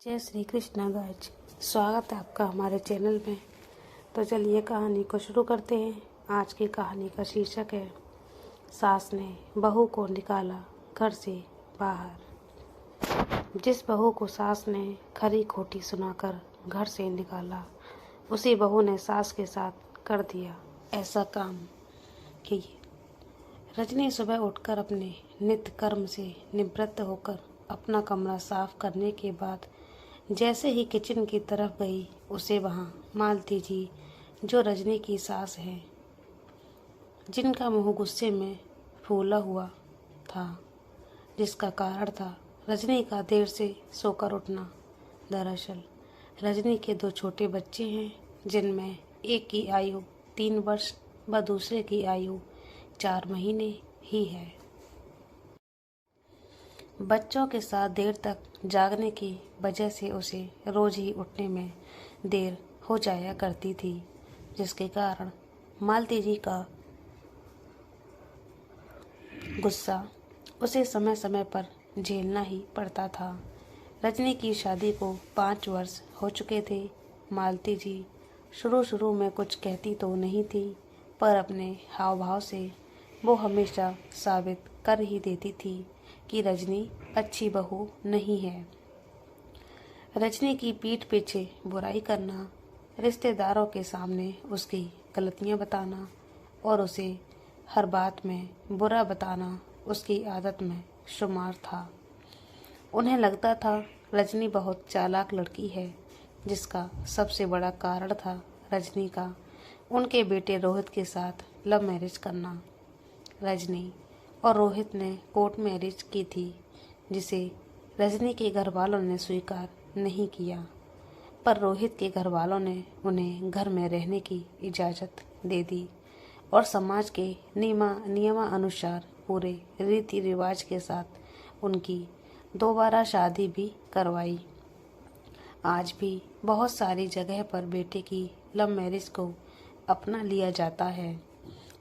जय श्री कृष्ण गाइज, स्वागत है आपका हमारे चैनल में। तो चलिए कहानी को शुरू करते हैं। आज की कहानी का शीर्षक है सास ने बहू को निकाला घर से बाहर। जिस बहू को सास ने खरी खोटी सुनाकर घर से निकाला, उसी बहू ने सास के साथ कर दिया ऐसा काम कि रजनी सुबह उठकर अपने नित्य कर्म से निवृत्त होकर अपना कमरा साफ करने के बाद जैसे ही किचन की तरफ गई, उसे वहाँ मालती जी, जो रजनी की सास है, जिनका मुंह गुस्से में फूला हुआ था, जिसका कारण था रजनी का देर से सोकर उठना। दरअसल रजनी के 2 छोटे बच्चे हैं, जिनमें एक की आयु 3 वर्ष व दूसरे की आयु 4 महीने ही है। बच्चों के साथ देर तक जागने की वजह से उसे रोज ही उठने में देर हो जाया करती थी, जिसके कारण मालती जी का गुस्सा उसे समय समय पर झेलना ही पड़ता था। रजनी की शादी को 5 वर्ष हो चुके थे। मालती जी शुरू में कुछ कहती तो नहीं थी, पर अपने हाव भाव से वो हमेशा साबित कर ही देती थी कि रजनी अच्छी बहू नहीं है। रजनी की पीठ पीछे बुराई करना, रिश्तेदारों के सामने उसकी गलतियां बताना और उसे हर बात में बुरा बताना उसकी आदत में शुमार था। उन्हें लगता था रजनी बहुत चालाक लड़की है, जिसका सबसे बड़ा कारण था रजनी का उनके बेटे रोहित के साथ लव मैरिज करना। रजनी और रोहित ने कोर्ट मैरिज की थी, जिसे रजनी के घर वालों ने स्वीकार नहीं किया, पर रोहित के घर वालों ने उन्हें घर में रहने की इजाज़त दे दी और समाज के नियमानुसार पूरे रीति रिवाज के साथ उनकी दोबारा शादी भी करवाई। आज भी बहुत सारी जगह पर बेटे की लव मैरिज को अपना लिया जाता है,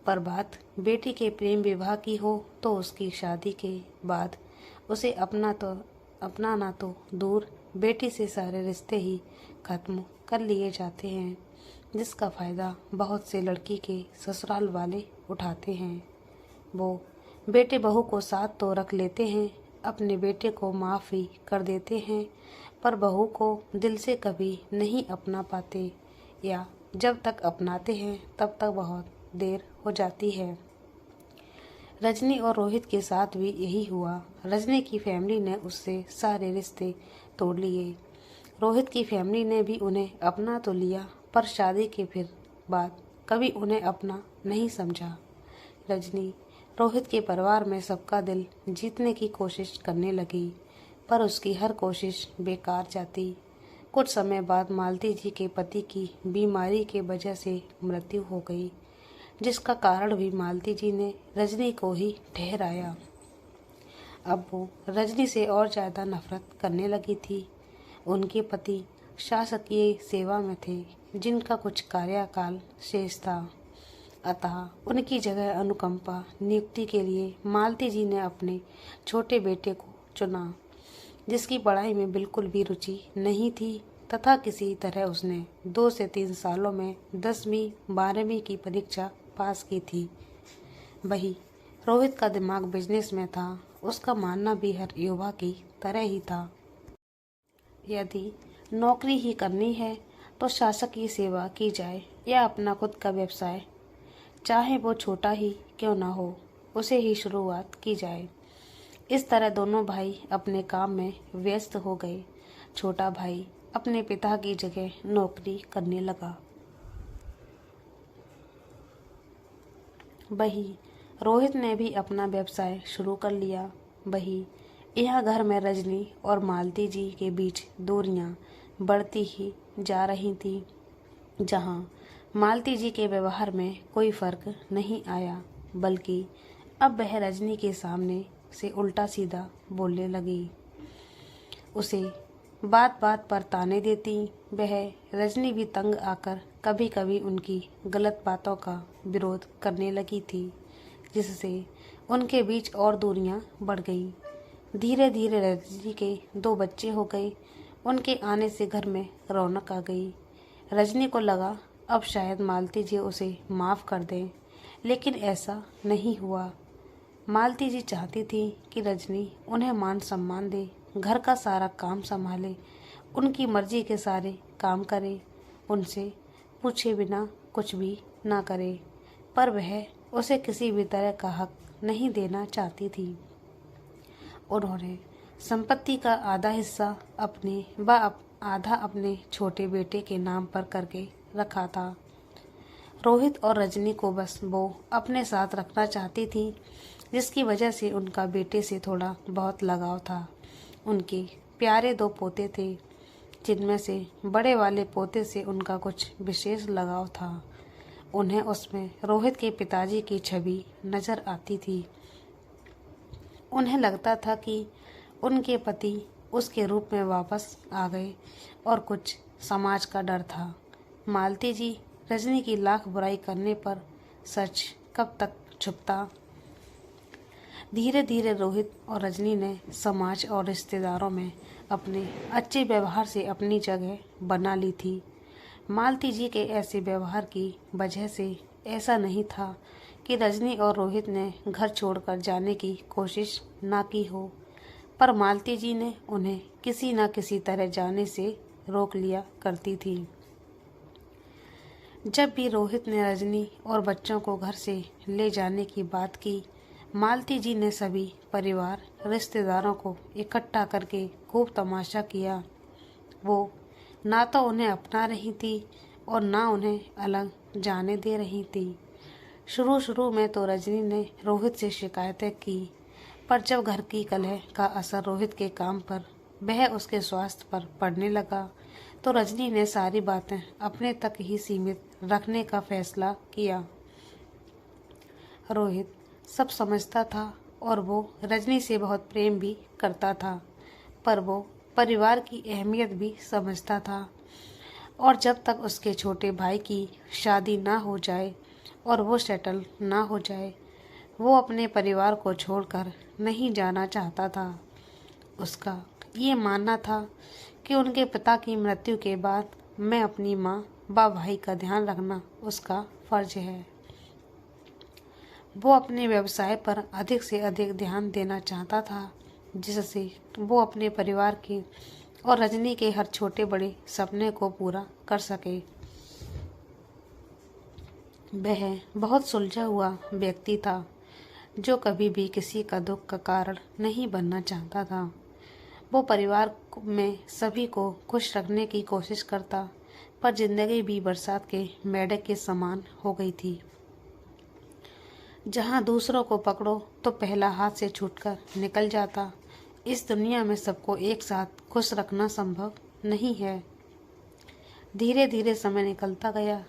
पर बात बेटी के प्रेम विवाह की हो तो उसकी शादी के बाद उसे अपनाना तो दूर, बेटी से सारे रिश्ते ही खत्म कर लिए जाते हैं, जिसका फ़ायदा बहुत से लड़की के ससुराल वाले उठाते हैं। वो बेटे बहू को साथ तो रख लेते हैं, अपने बेटे को माफ़ भी कर देते हैं, पर बहू को दिल से कभी नहीं अपना पाते, या जब तक अपनाते हैं तब तक बहुत देर हो जाती है। रजनी और रोहित के साथ भी यही हुआ। रजनी की फैमिली ने उससे सारे रिश्ते तोड़ लिए। रोहित की फैमिली ने भी उन्हें अपना तो लिया, पर शादी के फिर बाद कभी उन्हें अपना नहीं समझा। रजनी रोहित के परिवार में सबका दिल जीतने की कोशिश करने लगी, पर उसकी हर कोशिश बेकार जाती। कुछ समय बाद मालती जी के पति की बीमारी के वजह से मृत्यु हो गई, जिसका कारण भी मालती जी ने रजनी को ही ठहराया। अब वो रजनी से और ज़्यादा नफरत करने लगी थी। उनके पति शासकीय सेवा में थे, जिनका कुछ कार्यकाल शेष था, अतः उनकी जगह अनुकंपा नियुक्ति के लिए मालती जी ने अपने छोटे बेटे को चुना, जिसकी पढ़ाई में बिल्कुल भी रुचि नहीं थी, तथा किसी तरह उसने 2 से 3 सालों में 10वीं 12वीं की परीक्षा पास की थी। वही रोहित का दिमाग बिजनेस में था। उसका मानना भी हर युवा की तरह ही था, यदि नौकरी ही करनी है तो शासकीय सेवा की जाए या अपना खुद का व्यवसाय, चाहे वो छोटा ही क्यों ना हो, उसे ही शुरुआत की जाए। इस तरह दोनों भाई अपने काम में व्यस्त हो गए। छोटा भाई अपने पिता की जगह नौकरी करने लगा। वही रोहित ने भी अपना व्यवसाय शुरू कर लिया। वही यह घर में रजनी और मालती जी के बीच दूरियां बढ़ती ही जा रही थी। जहां मालती जी के व्यवहार में कोई फर्क नहीं आया, बल्कि अब वह रजनी के सामने से उल्टा सीधा बोलने लगी। उसे बात बात पर ताने देती। वह रजनी भी तंग आकर कभी कभी उनकी गलत बातों का विरोध करने लगी थी, जिससे उनके बीच और दूरियां बढ़ गईं। धीरे धीरे रजनी के 2 बच्चे हो गए। उनके आने से घर में रौनक आ गई। रजनी को लगा अब शायद मालती जी उसे माफ़ कर दें, लेकिन ऐसा नहीं हुआ। मालती जी चाहती थी कि रजनी उन्हें मान सम्मान दे, घर का सारा काम संभाले, उनकी मर्जी के सारे काम करे, उनसे पूछे बिना कुछ भी ना करे। पर वह उसे किसी भी तरह का हक नहीं देना चाहती थी। उन्होंने संपत्ति का आधा हिस्सा अपने आधा अपने छोटे बेटे के नाम पर करके रखा था। रोहित और रजनी को बस वो अपने साथ रखना चाहती थी, जिसकी वजह से उनका बेटे से थोड़ा बहुत लगाव था। उनके प्यारे 2 पोते थे, जिनमें से बड़े वाले पोते से उनका कुछ विशेष लगाव था। उन्हें उसमें रोहित के पिताजी की छवि नजर आती थी। उन्हें लगता था कि उनके पति उसके रूप में वापस आ गए और कुछ समाज का डर था। मालती जी रजनी की लाख बुराई करने पर सच कब तक छुपता। धीरे धीरे रोहित और रजनी ने समाज और रिश्तेदारों में अपने अच्छे व्यवहार से अपनी जगह बना ली थी। मालती जी के ऐसे व्यवहार की वजह से ऐसा नहीं था कि रजनी और रोहित ने घर छोड़कर जाने की कोशिश ना की हो, पर मालती जी ने उन्हें किसी न किसी तरह जाने से रोक लिया करती थी। जब भी रोहित ने रजनी और बच्चों को घर से ले जाने की बात की, मालती जी ने सभी परिवार रिश्तेदारों को इकट्ठा करके खूब तमाशा किया। वो ना तो उन्हें अपना रही थी और ना उन्हें अलग जाने दे रही थी। शुरू में तो रजनी ने रोहित से शिकायतें की, पर जब घर की कलह का असर रोहित के काम पर, वह उसके स्वास्थ्य पर पड़ने लगा, तो रजनी ने सारी बातें अपने तक ही सीमित रखने का फैसला किया। रोहित सब समझता था और वो रजनी से बहुत प्रेम भी करता था, पर वो परिवार की अहमियत भी समझता था। और जब तक उसके छोटे भाई की शादी ना हो जाए और वो सेटल ना हो जाए, वो अपने परिवार को छोड़कर नहीं जाना चाहता था। उसका ये मानना था कि उनके पिता की मृत्यु के बाद मैं अपनी माँ व भाई का ध्यान रखना उसका फर्ज है। वो अपने व्यवसाय पर अधिक से अधिक ध्यान देना चाहता था, जिससे वो अपने परिवार के और रजनी के हर छोटे बड़े सपने को पूरा कर सके। वह बहुत सुलझा हुआ व्यक्ति था, जो कभी भी किसी का दुख का कारण नहीं बनना चाहता था। वो परिवार में सभी को खुश रखने की कोशिश करता, पर जिंदगी भी बरसात के मेढक के समान हो गई थी। जहाँ दूसरों को पकड़ो तो पहला हाथ से छूटकर निकल जाता। इस दुनिया में सबको एक साथ खुश रखना संभव नहीं है। धीरे धीरे समय निकलता गया।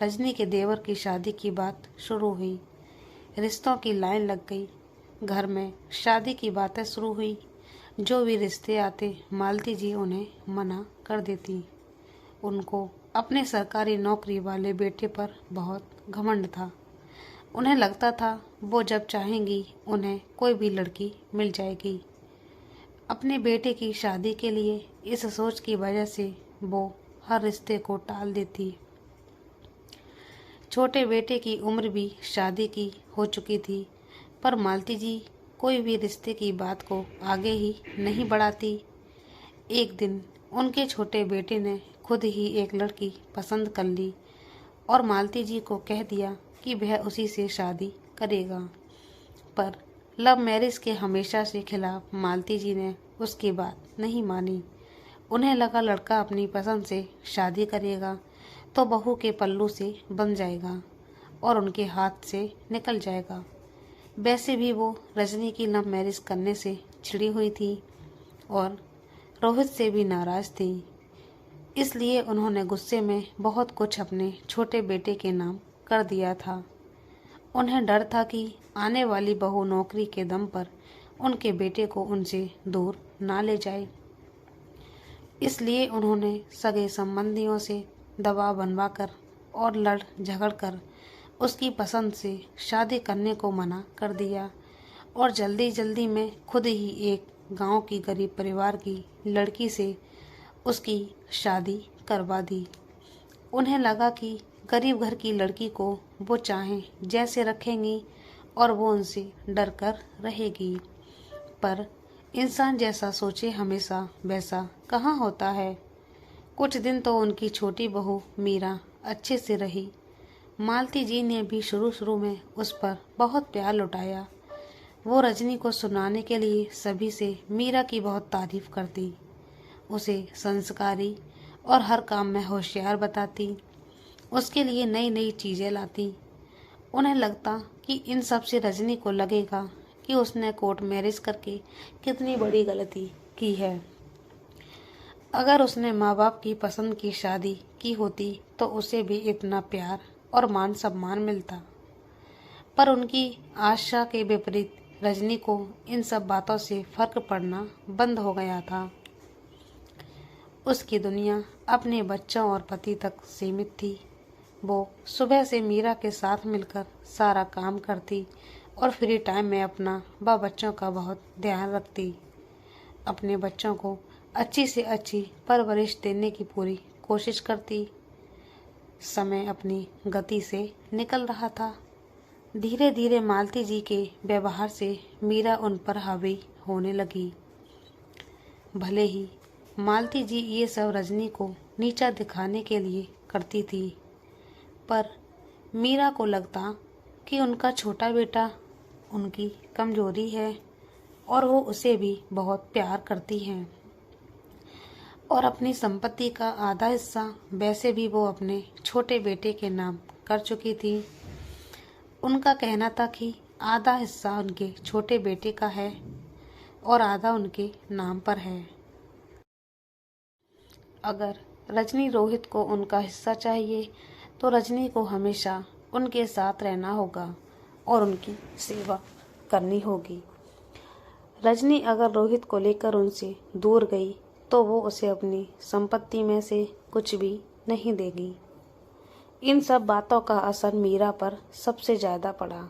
रजनी के देवर की शादी की बात शुरू हुई। रिश्तों की लाइन लग गई। घर में शादी की बातें शुरू हुई। जो भी रिश्ते आते, मालती जी उन्हें मना कर देती। उनको अपने सरकारी नौकरी वाले बेटे पर बहुत घमंड था। उन्हें लगता था वो जब चाहेंगी उन्हें कोई भी लड़की मिल जाएगी। अपने बेटे की शादी के लिए इस सोच की वजह से वो हर रिश्ते को टाल देती। छोटे बेटे की उम्र भी शादी की हो चुकी थी, पर मालती जी कोई भी रिश्ते की बात को आगे ही नहीं बढ़ाती। एक दिन उनके छोटे बेटे ने खुद ही एक लड़की पसंद कर ली और मालती जी को कह दिया कि वह उसी से शादी करेगा। पर लव मैरिज के हमेशा से खिलाफ मालती जी ने उसकी बात नहीं मानी। उन्हें लगा लड़का अपनी पसंद से शादी करेगा तो बहू के पल्लू से बन जाएगा और उनके हाथ से निकल जाएगा। वैसे भी वो रजनी की लव मैरिज करने से छिड़ी हुई थी और रोहित से भी नाराज थी। इसलिए उन्होंने गुस्से में बहुत कुछ अपने छोटे बेटे के नाम कर दिया था। उन्हें डर था कि आने वाली बहू नौकरी के दम पर उनके बेटे को उनसे दूर ना ले जाए। इसलिए उन्होंने सगे संबंधियों से दबाव बनवाकर और लड़ झगड़ कर उसकी पसंद से शादी करने को मना कर दिया और जल्दी जल्दी में खुद ही एक गांव की गरीब परिवार की लड़की से उसकी शादी करवा दी। उन्हें लगा कि गरीब घर की लड़की को वो चाहें जैसे रखेंगी और वो उनसे डर कर रहेगी। पर इंसान जैसा सोचे हमेशा वैसा कहाँ होता है। कुछ दिन तो उनकी छोटी बहू मीरा अच्छे से रही। मालती जी ने भी शुरू शुरू में उस पर बहुत प्यार लुटाया। वो रजनी को सुनाने के लिए सभी से मीरा की बहुत तारीफ करती, उसे संस्कारी और हर काम में होशियार बताती, उसके लिए नई नई चीज़ें लाती। उन्हें लगता कि इन सब से रजनी को लगेगा कि उसने कोर्ट मैरिज करके कितनी बड़ी गलती की है। अगर उसने माँ बाप की पसंद की शादी की होती तो उसे भी इतना प्यार और मान सम्मान मिलता। पर उनकी आशा के विपरीत रजनी को इन सब बातों से फर्क पड़ना बंद हो गया था। उसकी दुनिया अपने बच्चों और पति तक सीमित थी। वो सुबह से मीरा के साथ मिलकर सारा काम करती और फ्री टाइम में अपना व बच्चों का बहुत ध्यान रखती। अपने बच्चों को अच्छी से अच्छी परवरिश देने की पूरी कोशिश करती। समय अपनी गति से निकल रहा था। धीरे धीरे मालती जी के व्यवहार से मीरा उन पर हावी होने लगी। भले ही मालती जी ये सब रजनी को नीचा दिखाने के लिए करती थी, पर मीरा को लगता कि उनका छोटा बेटा उनकी कमजोरी है और वो उसे भी बहुत प्यार करती हैं। और अपनी संपत्ति का आधा हिस्सा वैसे भी वो अपने छोटे बेटे के नाम कर चुकी थी। उनका कहना था कि आधा हिस्सा उनके छोटे बेटे का है और आधा उनके नाम पर है। अगर रजनी रोहित को उनका हिस्सा चाहिए तो रजनी को हमेशा उनके साथ रहना होगा और उनकी सेवा करनी होगी। रजनी अगर रोहित को लेकर उनसे दूर गई तो वो उसे अपनी संपत्ति में से कुछ भी नहीं देगी। इन सब बातों का असर मीरा पर सबसे ज़्यादा पड़ा।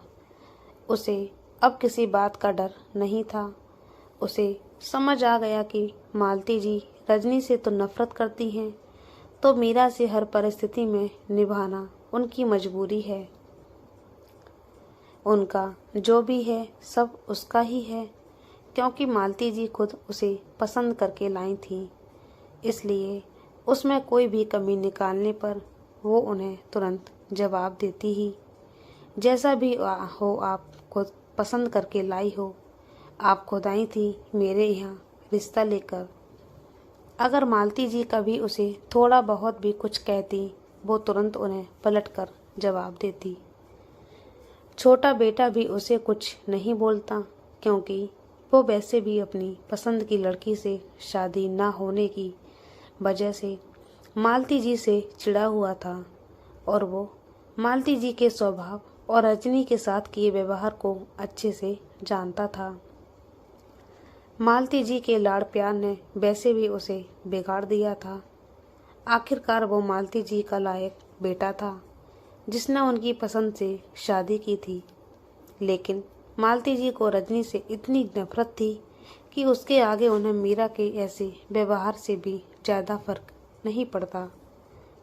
उसे अब किसी बात का डर नहीं था। उसे समझ आ गया कि मालती जी रजनी से तो नफरत करती हैं, तो मीरा से हर परिस्थिति में निभाना उनकी मजबूरी है। उनका जो भी है सब उसका ही है, क्योंकि मालती जी खुद उसे पसंद करके लाई थी। इसलिए उसमें कोई भी कमी निकालने पर वो उन्हें तुरंत जवाब देती ही। जैसा भी हो, आप खुद पसंद करके लाई हो, आप खुद आई थी मेरे यहाँ रिश्ता लेकर। अगर मालती जी कभी उसे थोड़ा बहुत भी कुछ कहती, वो तुरंत उन्हें पलटकर जवाब देती। छोटा बेटा भी उसे कुछ नहीं बोलता, क्योंकि वो वैसे भी अपनी पसंद की लड़की से शादी ना होने की वजह से मालती जी से चिढ़ा हुआ था और वो मालती जी के स्वभाव और रजनी के साथ किए व्यवहार को अच्छे से जानता था। मालती जी के लाड़ प्यार ने वैसे भी उसे बिगाड़ दिया था। आखिरकार वो मालती जी का लायक बेटा था जिसने उनकी पसंद से शादी की थी। लेकिन मालती जी को रजनी से इतनी नफरत थी कि उसके आगे उन्हें मीरा के ऐसे व्यवहार से भी ज़्यादा फर्क नहीं पड़ता।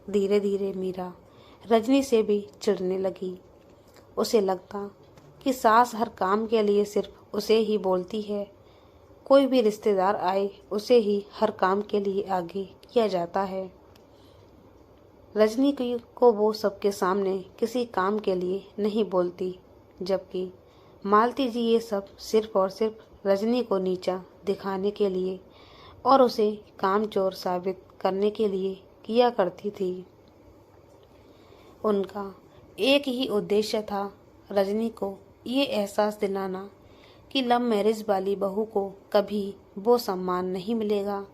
धीरे धीरे मीरा रजनी से भी चिढ़ने लगी। उसे लगता कि सास हर काम के लिए सिर्फ उसे ही बोलती है। कोई भी रिश्तेदार आए उसे ही हर काम के लिए आगे किया जाता है। रजनी को वो सबके सामने किसी काम के लिए नहीं बोलती, जबकि मालती जी ये सब सिर्फ और सिर्फ रजनी को नीचा दिखाने के लिए और उसे कामचोर साबित करने के लिए किया करती थी। उनका एक ही उद्देश्य था, रजनी को ये एहसास दिलाना कि लव मैरिज वाली बहू को कभी वो सम्मान नहीं मिलेगा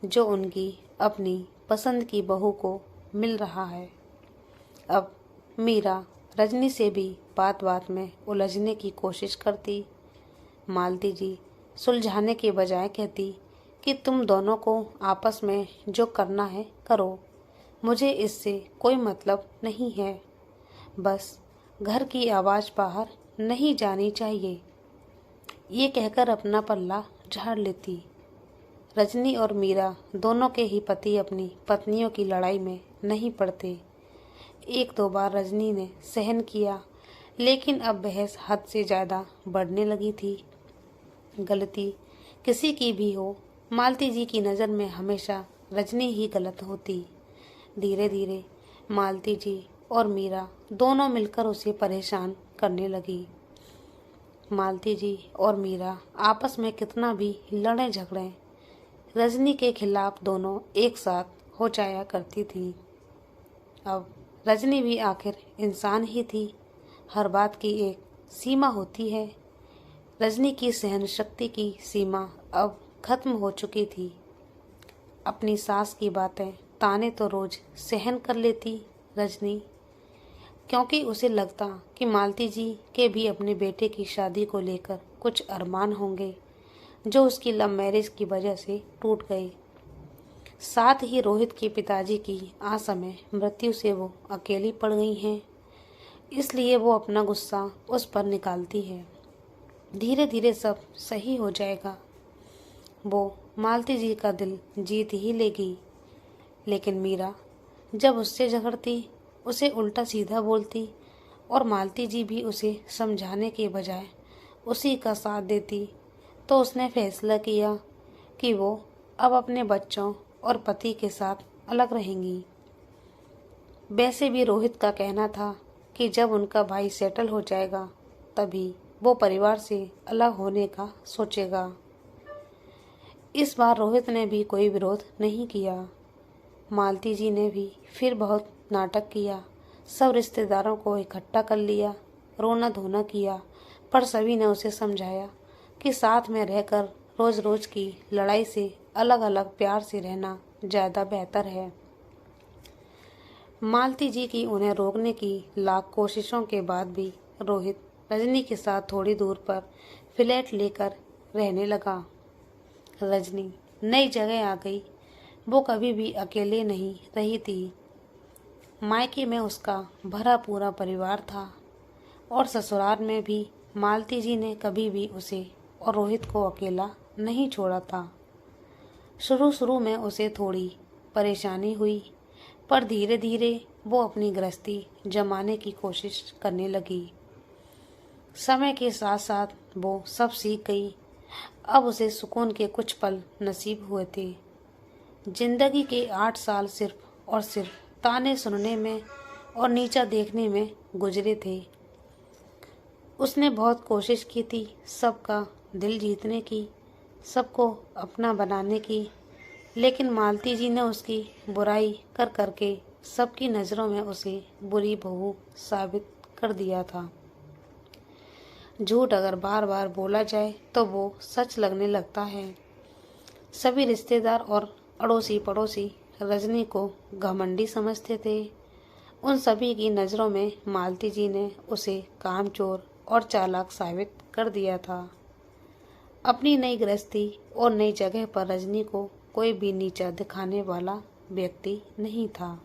जो उनकी अपनी पसंद की बहू को मिल रहा है। अब मीरा रजनी से भी बात बात में उलझने की कोशिश करती। मालती जी सुलझाने के बजाय कहती कि तुम दोनों को आपस में जो करना है करो, मुझे इससे कोई मतलब नहीं है। बस घर की आवाज़ बाहर नहीं जानी चाहिए। ये कहकर अपना पल्ला झाड़ लेती। रजनी और मीरा दोनों के ही पति अपनी पत्नियों की लड़ाई में नहीं पड़ते। एक दो बार रजनी ने सहन किया, लेकिन अब बहस हद से ज़्यादा बढ़ने लगी थी। गलती किसी की भी हो, मालती जी की नज़र में हमेशा रजनी ही गलत होती। धीरे धीरे मालती जी और मीरा दोनों मिलकर उसे परेशान करने लगी। मालती जी और मीरा आपस में कितना भी लड़े झगड़े, रजनी के खिलाफ दोनों एक साथ हो जाया करती थी। अब रजनी भी आखिर इंसान ही थी, हर बात की एक सीमा होती है। रजनी की सहन शक्ति की सीमा अब खत्म हो चुकी थी। अपनी सास की बातें ताने तो रोज सहन कर लेती रजनी, क्योंकि उसे लगता कि मालती जी के भी अपने बेटे की शादी को लेकर कुछ अरमान होंगे जो उसकी लव मैरिज की वजह से टूट गए। साथ ही रोहित के पिताजी की असमय मृत्यु से वो अकेली पड़ गई हैं, इसलिए वो अपना गुस्सा उस पर निकालती है। धीरे धीरे सब सही हो जाएगा, वो मालती जी का दिल जीत ही लेगी। लेकिन मीरा जब उससे झगड़ती, उसे उल्टा सीधा बोलती और मालती जी भी उसे समझाने के बजाय उसी का साथ देती, तो उसने फैसला किया कि वो अब अपने बच्चों और पति के साथ अलग रहेंगी। वैसे भी रोहित का कहना था कि जब उनका भाई सेटल हो जाएगा तभी वो परिवार से अलग होने का सोचेगा। इस बार रोहित ने भी कोई विरोध नहीं किया। मालती जी ने भी फिर बहुत नाटक किया, सब रिश्तेदारों को इकट्ठा कर लिया, रोना धोना किया, पर सभी ने उसे समझाया कि साथ में रहकर रोज रोज की लड़ाई से अलग अलग प्यार से रहना ज़्यादा बेहतर है। मालती जी की उन्हें रोकने की लाख कोशिशों के बाद भी रोहित रजनी के साथ थोड़ी दूर पर फ्लैट लेकर रहने लगा। रजनी नई जगह आ गई, वो कभी भी अकेले नहीं रही थी। मायके में उसका भरा पूरा परिवार था और ससुराल में भी मालती जी ने कभी भी उसे और रोहित को अकेला नहीं छोड़ा था। शुरू शुरू में उसे थोड़ी परेशानी हुई, पर धीरे धीरे वो अपनी गृहस्थी जमाने की कोशिश करने लगी। समय के साथ साथ वो सब सीख गई। अब उसे सुकून के कुछ पल नसीब हुए थे। जिंदगी के 8 साल सिर्फ और सिर्फ ताने सुनने में और नीचा देखने में गुजरे थे। उसने बहुत कोशिश की थी सबका दिल जीतने की, सबको अपना बनाने की, लेकिन मालती जी ने उसकी बुराई कर करके सबकी नज़रों में उसे बुरी बहू साबित कर दिया था। झूठ अगर बार बार बोला जाए तो वो सच लगने लगता है। सभी रिश्तेदार और अड़ोसी पड़ोसी रजनी को घमंडी समझते थे। उन सभी की नज़रों में मालती जी ने उसे कामचोर और चालाक साबित कर दिया था। अपनी नई गृहस्थी और नई जगह पर रजनी को कोई भी नीचा दिखाने वाला व्यक्ति नहीं था।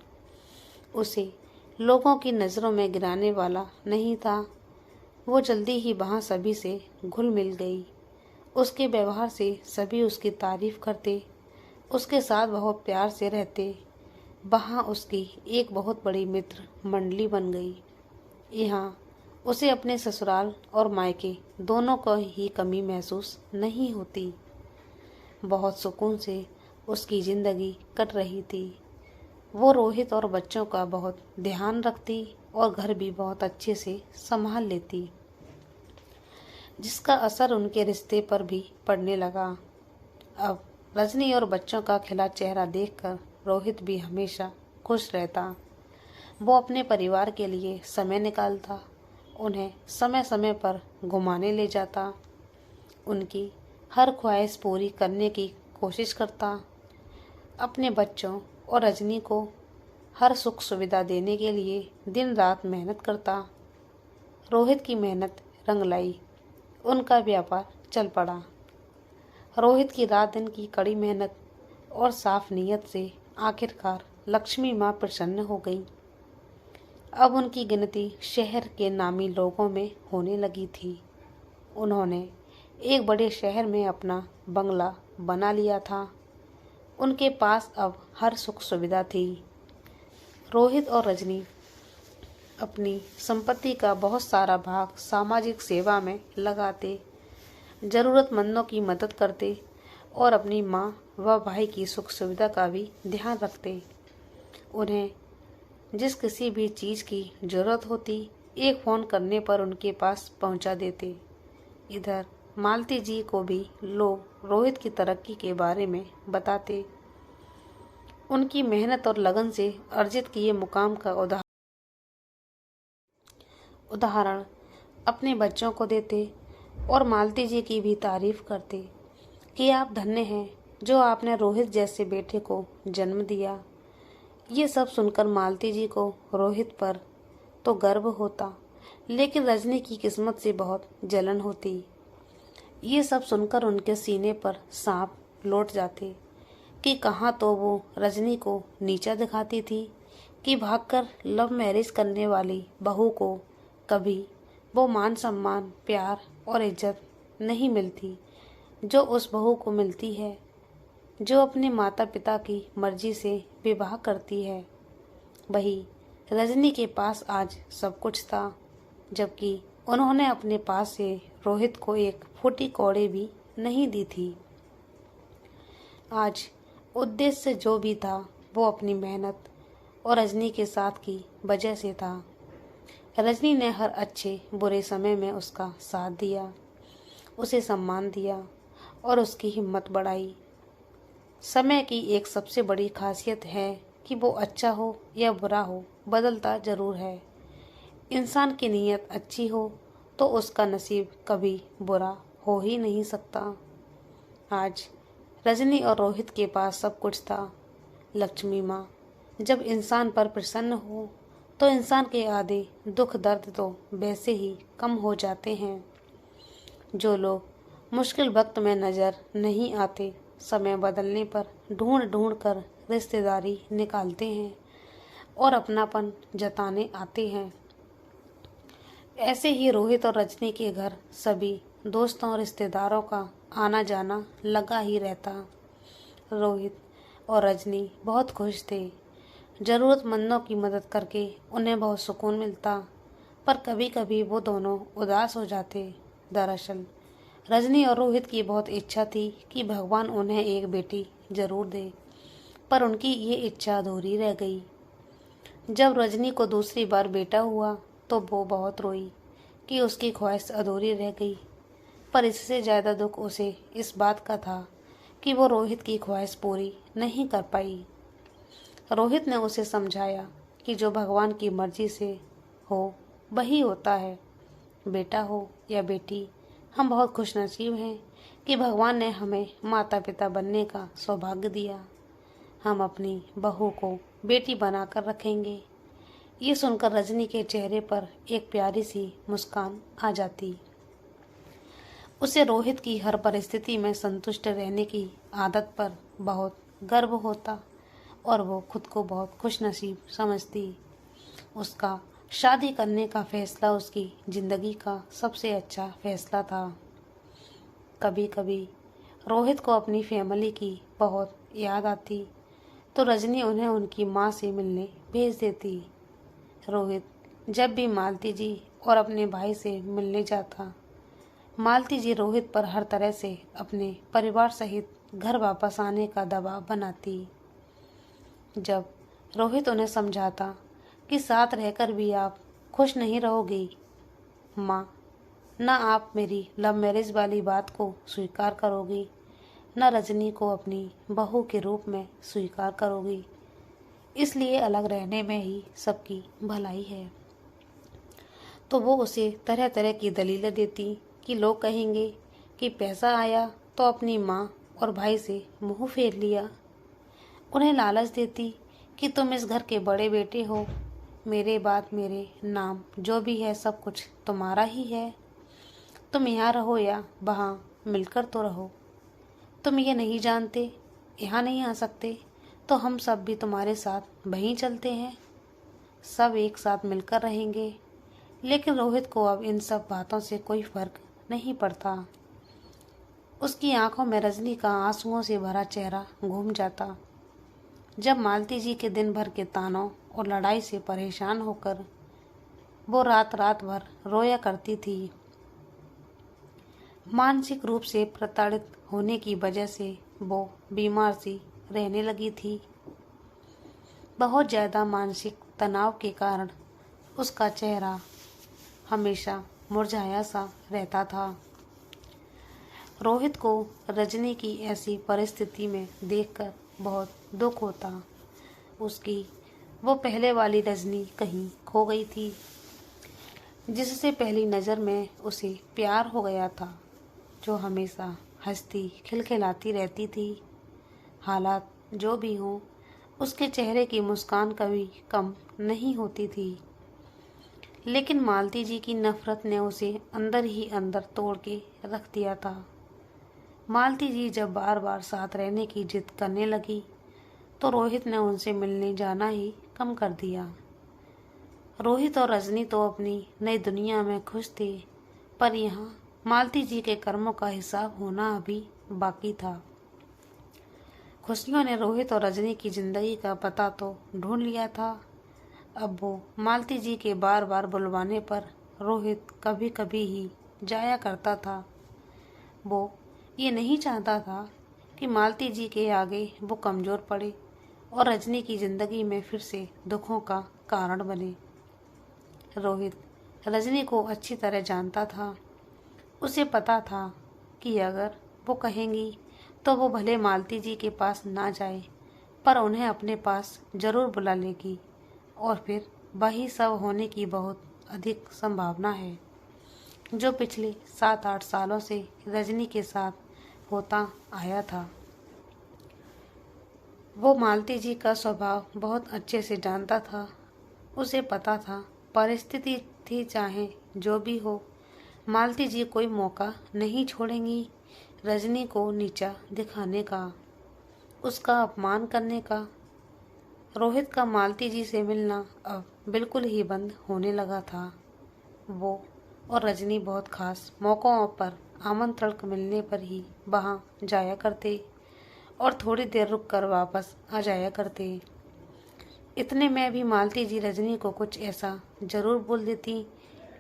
उसे लोगों की नज़रों में गिराने वाला नहीं था। वो जल्दी ही वहाँ सभी से घुल मिल गई। उसके व्यवहार से सभी उसकी तारीफ करते, उसके साथ बहुत प्यार से रहते। वहाँ उसकी एक बहुत बड़ी मित्र मंडली बन गई। यहाँ उसे अपने ससुराल और मायके दोनों को ही कमी महसूस नहीं होती। बहुत सुकून से उसकी ज़िंदगी कट रही थी। वो रोहित और बच्चों का बहुत ध्यान रखती और घर भी बहुत अच्छे से संभाल लेती, जिसका असर उनके रिश्ते पर भी पड़ने लगा। अब रजनी और बच्चों का खिला चेहरा देखकर रोहित भी हमेशा खुश रहता। वो अपने परिवार के लिए समय निकालता, उन्हें समय समय पर घुमाने ले जाता, उनकी हर ख्वाहिश पूरी करने की कोशिश करता। अपने बच्चों और रजनी को हर सुख सुविधा देने के लिए दिन रात मेहनत करता। रोहित की मेहनत रंग लाई, उनका व्यापार चल पड़ा। रोहित की रात दिन की कड़ी मेहनत और साफ नीयत से आखिरकार लक्ष्मी माँ प्रसन्न हो गई। अब उनकी गिनती शहर के नामी लोगों में होने लगी थी। उन्होंने एक बड़े शहर में अपना बंगला बना लिया था। उनके पास अब हर सुख सुविधा थी। रोहित और रजनी अपनी संपत्ति का बहुत सारा भाग सामाजिक सेवा में लगाते, जरूरतमंदों की मदद करते और अपनी माँ व भाई की सुख सुविधा का भी ध्यान रखते। उन्हें जिस किसी भी चीज़ की ज़रूरत होती, एक फ़ोन करने पर उनके पास पहुंचा देते। इधर मालती जी को भी लोग रोहित की तरक्की के बारे में बताते। उनकी मेहनत और लगन से अर्जित किए मुकाम का उदाहरण अपने बच्चों को देते और मालती जी की भी तारीफ करते कि आप धन्य हैं जो आपने रोहित जैसे बेटे को जन्म दिया। ये सब सुनकर मालती जी को रोहित पर तो गर्व होता, लेकिन रजनी की किस्मत से बहुत जलन होती। ये सब सुनकर उनके सीने पर सांप लौट जाते कि कहाँ तो वो रजनी को नीचा दिखाती थी कि भागकर लव मैरिज करने वाली बहू को कभी वो मान सम्मान, प्यार और इज्जत नहीं मिलती जो उस बहू को मिलती है जो अपने माता पिता की मर्जी से विवाह करती है। वही रजनी के पास आज सब कुछ था, जबकि उन्होंने अपने पास से रोहित को एक फूटी कौड़ी भी नहीं दी थी। आज उद्देश्य जो भी था वो अपनी मेहनत और रजनी के साथ की वजह से था। रजनी ने हर अच्छे बुरे समय में उसका साथ दिया, उसे सम्मान दिया और उसकी हिम्मत बढ़ाई। समय की एक सबसे बड़ी खासियत है कि वो अच्छा हो या बुरा हो, बदलता जरूर है। इंसान की नीयत अच्छी हो तो उसका नसीब कभी बुरा हो ही नहीं सकता। आज रजनी और रोहित के पास सब कुछ था। लक्ष्मी माँ जब इंसान पर प्रसन्न हो तो इंसान के आधे दुख दर्द तो वैसे ही कम हो जाते हैं। जो लोग मुश्किल वक्त में नज़र नहीं आते, समय बदलने पर ढूंढ ढूंढ कर रिश्तेदारी निकालते हैं और अपनापन जताने आते हैं। ऐसे ही रोहित और रजनी के घर सभी दोस्तों और रिश्तेदारों का आना जाना लगा ही रहता। रोहित और रजनी बहुत खुश थे। ज़रूरतमंदों की मदद करके उन्हें बहुत सुकून मिलता, पर कभी कभी वो दोनों उदास हो जाते। दरअसल रजनी और रोहित की बहुत इच्छा थी कि भगवान उन्हें एक बेटी जरूर दे, पर उनकी ये इच्छा अधूरी रह गई। जब रजनी को दूसरी बार बेटा हुआ तो वो बहुत रोई कि उसकी ख्वाहिश अधूरी रह गई, पर इससे ज़्यादा दुख उसे इस बात का था कि वो रोहित की ख्वाहिश पूरी नहीं कर पाई। रोहित ने उसे समझाया कि जो भगवान की मर्जी से हो वही होता है, बेटा हो या बेटी। हम बहुत खुशनसीब हैं कि भगवान ने हमें माता पिता बनने का सौभाग्य दिया। हम अपनी बहू को बेटी बनाकर रखेंगे। ये सुनकर रजनी के चेहरे पर एक प्यारी सी मुस्कान आ जाती। उसे रोहित की हर परिस्थिति में संतुष्ट रहने की आदत पर बहुत गर्व होता और वो खुद को बहुत खुशनसीब समझती। उसका शादी करने का फैसला उसकी ज़िंदगी का सबसे अच्छा फैसला था। कभी कभी रोहित को अपनी फैमिली की बहुत याद आती तो रजनी उन्हें उनकी माँ से मिलने भेज देती। रोहित जब भी मालती जी और अपने भाई से मिलने जाता, मालती जी रोहित पर हर तरह से अपने परिवार सहित घर वापस आने का दबाव बनाती। जब रोहित उन्हें समझाता कि साथ रहकर भी आप खुश नहीं रहोगी माँ, न आप मेरी लव मैरिज वाली बात को स्वीकार करोगी, न रजनी को अपनी बहू के रूप में स्वीकार करोगी, इसलिए अलग रहने में ही सबकी भलाई है। तो वो उसे तरह तरह की दलीलें देती कि लोग कहेंगे कि पैसा आया तो अपनी माँ और भाई से मुंह फेर लिया। उन्हें लालच देती कि तुम इस घर के बड़े बेटे हो, मेरे बाद मेरे नाम जो भी है सब कुछ तुम्हारा ही है। तुम यहाँ रहो या वहाँ, मिलकर तो रहो। तुम ये नहीं जानते, यहाँ नहीं आ सकते तो हम सब भी तुम्हारे साथ वहीं चलते हैं, सब एक साथ मिलकर रहेंगे। लेकिन रोहित को अब इन सब बातों से कोई फर्क नहीं पड़ता। उसकी आंखों में रजनी का आंसुओं से भरा चेहरा घूम जाता। जब मालती जी के दिन भर के तानों और लड़ाई से परेशान होकर वो रात रात भर रोया करती थी, मानसिक रूप से प्रताड़ित होने की वजह से वो बीमार सी रहने लगी थी। बहुत ज़्यादा मानसिक तनाव के कारण उसका चेहरा हमेशा मुरझाया सा रहता था। रोहित को रजनी की ऐसी परिस्थिति में देखकर बहुत दुख होता। उसकी वो पहले वाली रजनी कहीं खो गई थी, जिससे पहली नज़र में उसे प्यार हो गया था, जो हमेशा हंसती खिलखिलाती रहती थी। हालात जो भी हों, उसके चेहरे की मुस्कान कभी कम नहीं होती थी। लेकिन मालती जी की नफरत ने उसे अंदर ही अंदर तोड़ के रख दिया था। मालती जी जब बार बार साथ रहने की जिद करने लगी तो रोहित ने उनसे मिलने जाना ही कम कर दिया। रोहित और रजनी तो अपनी नई दुनिया में खुश थे, पर यहाँ मालती जी के कर्मों का हिसाब होना अभी बाकी था। खुशियों ने रोहित और रजनी की जिंदगी का पता तो ढूंढ लिया था। अब वो मालती जी के बार बार बुलवाने पर रोहित कभी कभी ही जाया करता था। वो ये नहीं चाहता था कि मालती जी के आगे वो कमज़ोर पड़े और रजनी की ज़िंदगी में फिर से दुखों का कारण बने। रोहित रजनी को अच्छी तरह जानता था। उसे पता था कि अगर वो कहेंगी तो वो भले मालती जी के पास ना जाए, पर उन्हें अपने पास ज़रूर बुला लेगी और फिर वही सब होने की बहुत अधिक संभावना है, जो पिछले 7-8 सालों से रजनी के साथ होता आया था। वो मालती जी का स्वभाव बहुत अच्छे से जानता था। उसे पता था परिस्थिति थी चाहे जो भी हो, मालती जी कोई मौका नहीं छोड़ेंगी रजनी को नीचा दिखाने का, उसका अपमान करने का। रोहित का मालती जी से मिलना अब बिल्कुल ही बंद होने लगा था। वो और रजनी बहुत खास मौक़ों पर आमंत्रण मिलने पर ही वहाँ जाया करते और थोड़ी देर रुककर वापस आ जाया करते। इतने में भी मालती जी रजनी को कुछ ऐसा ज़रूर बोल देती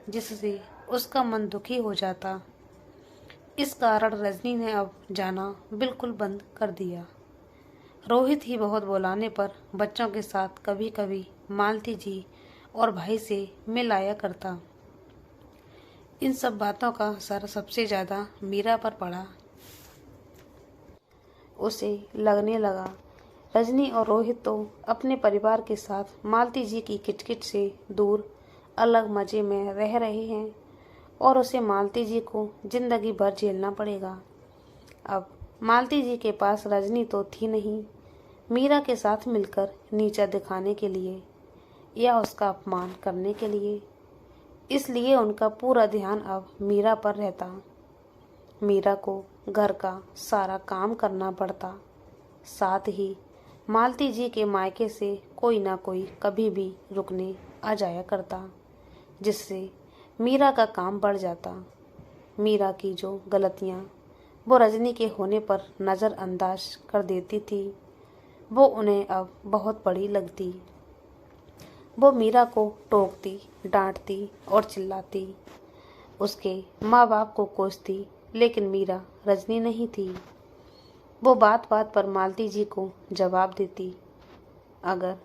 जिससे उसका मन दुखी हो जाता। इस कारण रजनी ने अब जाना बिल्कुल बंद कर दिया। रोहित ही बहुत बुलाने पर बच्चों के साथ कभी कभी मालती जी और भाई से मिल आया करता। इन सब बातों का असर सबसे ज़्यादा मीरा पर पड़ा। उसे लगने लगा रजनी और रोहित तो अपने परिवार के साथ मालती जी की किचकिच से दूर अलग मज़े में रह रहे हैं और उसे मालती जी को जिंदगी भर झेलना पड़ेगा। अब मालती जी के पास रजनी तो थी नहीं, मीरा के साथ मिलकर नीचा दिखाने के लिए या उसका अपमान करने के लिए। इसलिए उनका पूरा ध्यान अब मीरा पर रहता। मीरा को घर का सारा काम करना पड़ता। साथ ही मालती जी के मायके से कोई ना कोई कभी भी रुकने आ जाया करता, जिससे मीरा का काम बढ़ जाता। मीरा की जो गलतियाँ वो रजनी के होने पर नज़रअंदाज कर देती थी, वो उन्हें अब बहुत बड़ी लगती। वो मीरा को टोकती, डांटती और चिल्लाती, उसके माँ बाप को कोसती, लेकिन मीरा रजनी नहीं थी। वो बात बात पर मालती जी को जवाब देती। अगर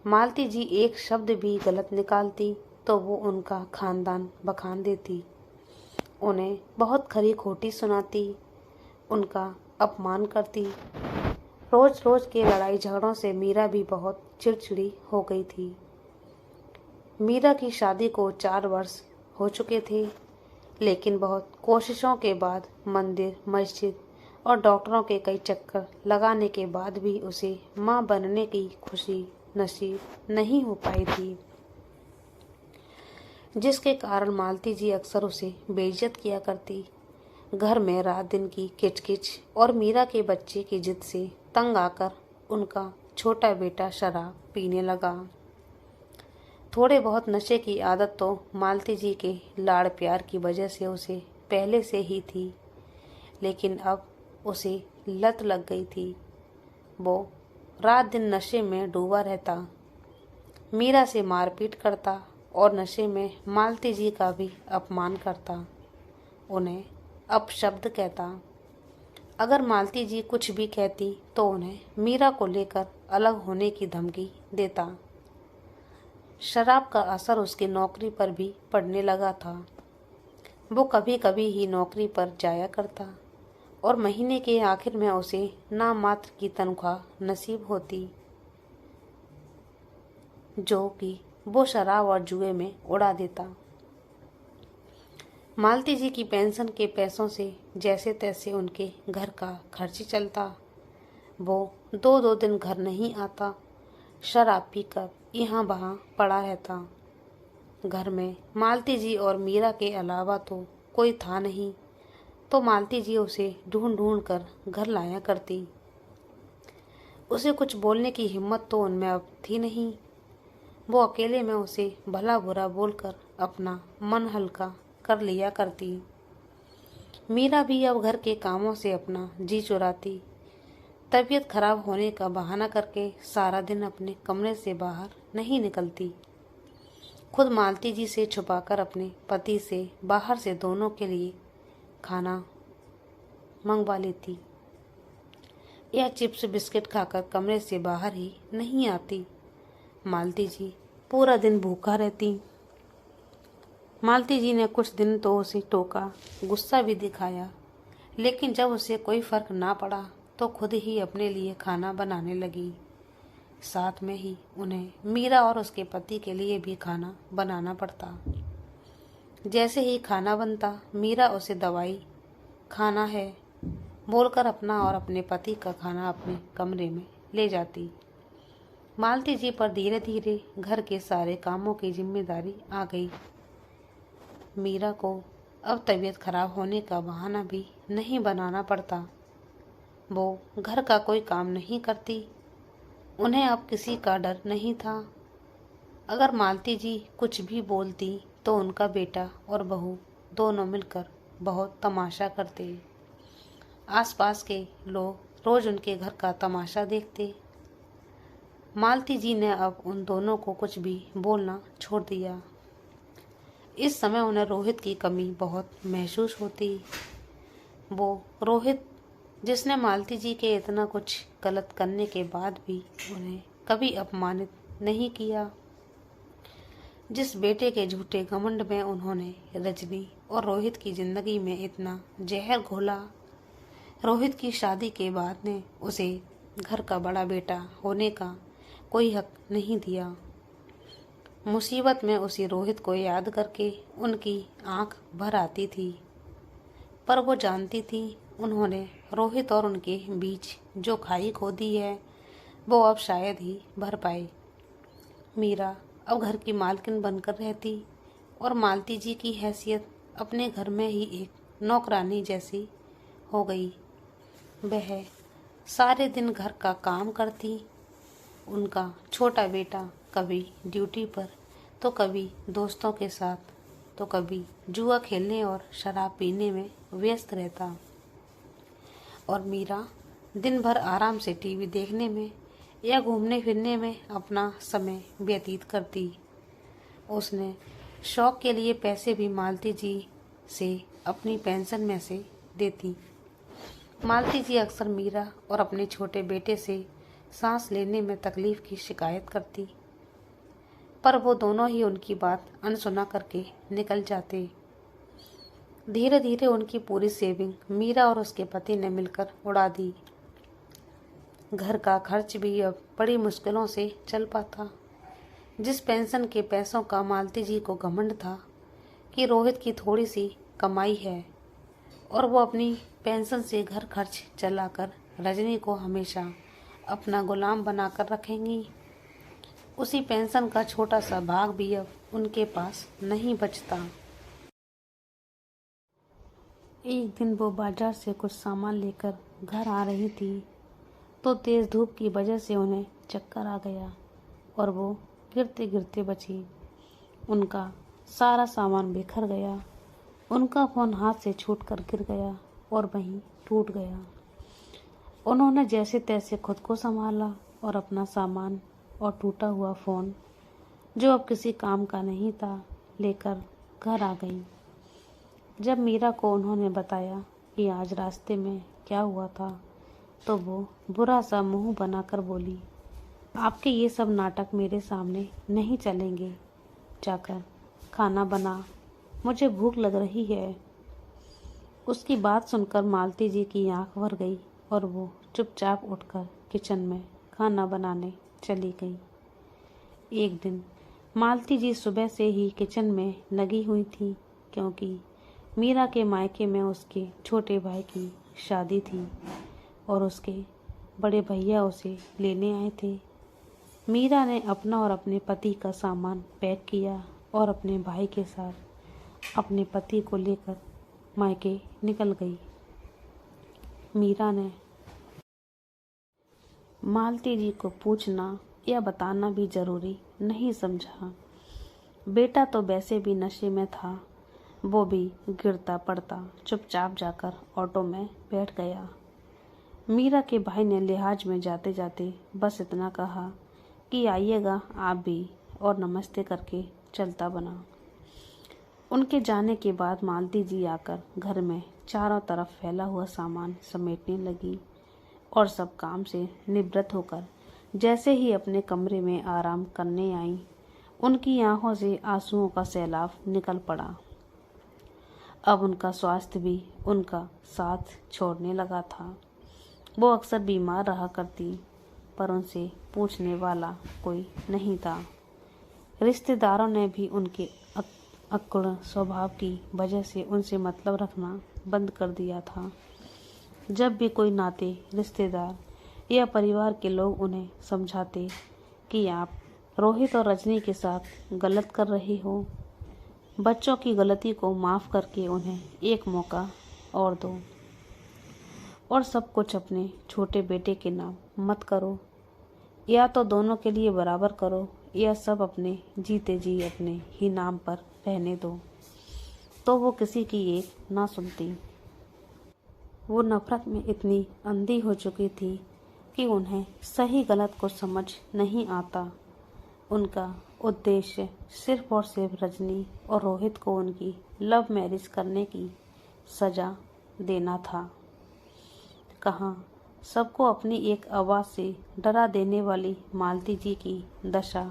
मालती जी एक शब्द भी गलत निकालती तो वो उनका खानदान बखान देती, उन्हें बहुत खरी खोटी सुनाती, उनका अपमान करती। रोज रोज के लड़ाई झगड़ों से मीरा भी बहुत चिड़चिड़ी हो गई थी। मीरा की शादी को 4 वर्ष हो चुके थे, लेकिन बहुत कोशिशों के बाद, मंदिर, मस्जिद और डॉक्टरों के कई चक्कर लगाने के बाद भी उसे माँ बनने की खुशी नसीब नहीं हो पाई थी, जिसके कारण मालती जी अक्सर उसे बेइज्जत किया करती। घर में रात दिन की किचकिच और मीरा के बच्चे की जिद से तंग आकर उनका छोटा बेटा शराब पीने लगा। थोड़े बहुत नशे की आदत तो मालती जी के लाड़ प्यार की वजह से उसे पहले से ही थी, लेकिन अब उसे लत लग गई थी। वो रात दिन नशे में डूबा रहता, मीरा से मारपीट करता और नशे में मालती जी का भी अपमान करता, उन्हें अपशब्द कहता। अगर मालती जी कुछ भी कहती तो उन्हें मीरा को लेकर अलग होने की धमकी देता। शराब का असर उसकी नौकरी पर भी पड़ने लगा था। वो कभी कभी ही नौकरी पर जाया करता और महीने के आखिर में उसे नाम मात्र की तनख्वाह नसीब होती, जो कि वो शराब और जुए में उड़ा देता। मालती जी की पेंशन के पैसों से जैसे तैसे उनके घर का खर्च चलता। वो 2-2 दिन घर नहीं आता, शराब पीकर यहाँ वहाँ पड़ा रहता। घर में मालती जी और मीरा के अलावा तो कोई था नहीं, तो मालती जी उसे ढूंढ ढूंढ कर घर लाया करती। उसे कुछ बोलने की हिम्मत तो उनमें अब थी नहीं। वो अकेले में उसे भला बुरा बोलकर अपना मन हल्का कर लिया करती। मीरा भी अब घर के कामों से अपना जी चुराती, तबीयत खराब होने का बहाना करके सारा दिन अपने कमरे से बाहर नहीं निकलती। खुद मालती जी से छुपाकर अपने पति से बाहर से दोनों के लिए खाना मंगवा लेती या चिप्स बिस्किट खाकर कमरे से बाहर ही नहीं आती। मालती जी पूरा दिन भूखा रहती। मालती जी ने कुछ दिन तो उसे टोका, गुस्सा भी दिखाया, लेकिन जब उसे कोई फर्क ना पड़ा तो खुद ही अपने लिए खाना बनाने लगी। साथ में ही उन्हें मीरा और उसके पति के लिए भी खाना बनाना पड़ता। जैसे ही खाना बनता, मीरा उसे दवाई खाना है बोलकर अपना और अपने पति का खाना अपने कमरे में ले जाती। मालती जी पर धीरे धीरे घर के सारे कामों की जिम्मेदारी आ गई। मीरा को अब तबीयत खराब होने का बहाना भी नहीं बनाना पड़ता। वो घर का कोई काम नहीं करती। उन्हें अब किसी का डर नहीं था। अगर मालती जी कुछ भी बोलती तो उनका बेटा और बहू दोनों मिलकर बहुत तमाशा करते। आसपास के लोग रोज उनके घर का तमाशा देखते। मालती जी ने अब उन दोनों को कुछ भी बोलना छोड़ दिया। इस समय उन्हें रोहित की कमी बहुत महसूस होती। वो रोहित, जिसने मालती जी के इतना कुछ गलत करने के बाद भी उन्हें कभी अपमानित नहीं किया, जिस बेटे के झूठे घमंड में उन्होंने रजनी और रोहित की जिंदगी में इतना जहर घोला, रोहित की शादी के बाद ने उसे घर का बड़ा बेटा होने का कोई हक नहीं दिया। मुसीबत में उसी रोहित को याद करके उनकी आंख भर आती थी, पर वो जानती थी उन्होंने रोहित और उनके बीच जो खाई खोदी है वो अब शायद ही भर पाए। मीरा अब घर की मालकिन बनकर रहती और मालती जी की हैसियत अपने घर में ही एक नौकरानी जैसी हो गई। वह सारे दिन घर का काम करती। उनका छोटा बेटा कभी ड्यूटी पर तो कभी दोस्तों के साथ तो कभी जुआ खेलने और शराब पीने में व्यस्त रहता और मीरा दिन भर आराम से टीवी देखने में या घूमने फिरने में अपना समय व्यतीत करती। उसने शौक के लिए पैसे भी मालती जी से अपनी पेंशन में से देती। मालती जी अक्सर मीरा और अपने छोटे बेटे से सांस लेने में तकलीफ की शिकायत करती, पर वो दोनों ही उनकी बात अनसुना करके निकल जाते। धीरे धीरे उनकी पूरी सेविंग मीरा और उसके पति ने मिलकर उड़ा दी। घर का खर्च भी अब बड़ी मुश्किलों से चल पाता। जिस पेंशन के पैसों का मालती जी को घमंड था कि रोहित की थोड़ी सी कमाई है और वो अपनी पेंशन से घर खर्च चलाकर रजनी को हमेशा अपना गुलाम बनाकर रखेंगी, उसी पेंशन का छोटा सा भाग भी अब उनके पास नहीं बचता। एक दिन वो बाजार से कुछ सामान लेकर घर आ रही थी तो तेज धूप की वजह से उन्हें चक्कर आ गया और वो गिरते गिरते बची। उनका सारा सामान बिखर गया। उनका फोन हाथ से छूटकर गिर गया और वहीं टूट गया। उन्होंने जैसे तैसे खुद को संभाला और अपना सामान और टूटा हुआ फ़ोन, जो अब किसी काम का नहीं था, लेकर घर आ गई। जब मीरा को उन्होंने बताया कि आज रास्ते में क्या हुआ था, तो वो बुरा सा मुंह बनाकर बोली, आपके ये सब नाटक मेरे सामने नहीं चलेंगे। जाकर खाना बना, मुझे भूख लग रही है। उसकी बात सुनकर मालती जी की आंख भर गई और वो चुपचाप उठकर किचन में खाना बनाने चली गई। एक दिन मालती जी सुबह से ही किचन में लगी हुई थी, क्योंकि मीरा के मायके में उसके छोटे भाई की शादी थी और उसके बड़े भैया उसे लेने आए थे। मीरा ने अपना और अपने पति का सामान पैक किया और अपने भाई के साथ अपने पति को लेकर मायके निकल गई। मीरा ने मालती जी को पूछना या बताना भी जरूरी नहीं समझा। बेटा तो वैसे भी नशे में था, वो भी गिरता पड़ता चुपचाप जाकर ऑटो में बैठ गया। मीरा के भाई ने लिहाज में जाते जाते बस इतना कहा कि आइएगा आप भी, और नमस्ते करके चलता बना। उनके जाने के बाद मालती जी आकर घर में चारों तरफ फैला हुआ सामान समेटने लगी और सब काम से निवृत्त होकर जैसे ही अपने कमरे में आराम करने आई, उनकी आंखों से आंसुओं का सैलाब निकल पड़ा। अब उनका स्वास्थ्य भी उनका साथ छोड़ने लगा था। वो अक्सर बीमार रहा करती, पर उनसे पूछने वाला कोई नहीं था। रिश्तेदारों ने भी उनके अक्कड़ स्वभाव की वजह से उनसे मतलब रखना बंद कर दिया था। जब भी कोई नाते रिश्तेदार या परिवार के लोग उन्हें समझाते कि आप रोहित और रजनी के साथ गलत कर रही हो, बच्चों की गलती को माफ़ करके उन्हें एक मौका और दो और सब कुछ अपने छोटे बेटे के नाम मत करो, या तो दोनों के लिए बराबर करो या सब अपने जीते जी अपने ही नाम पर रहने दो, तो वो किसी की एक ना सुनती। वो नफरत में इतनी अंधी हो चुकी थी कि उन्हें सही गलत को समझ नहीं आता। उनका उद्देश्य सिर्फ और सिर्फ रजनी और रोहित को उनकी लव मैरिज करने की सजा देना था। कहाँ सबको अपनी एक आवाज़ से डरा देने वाली मालती जी की दशा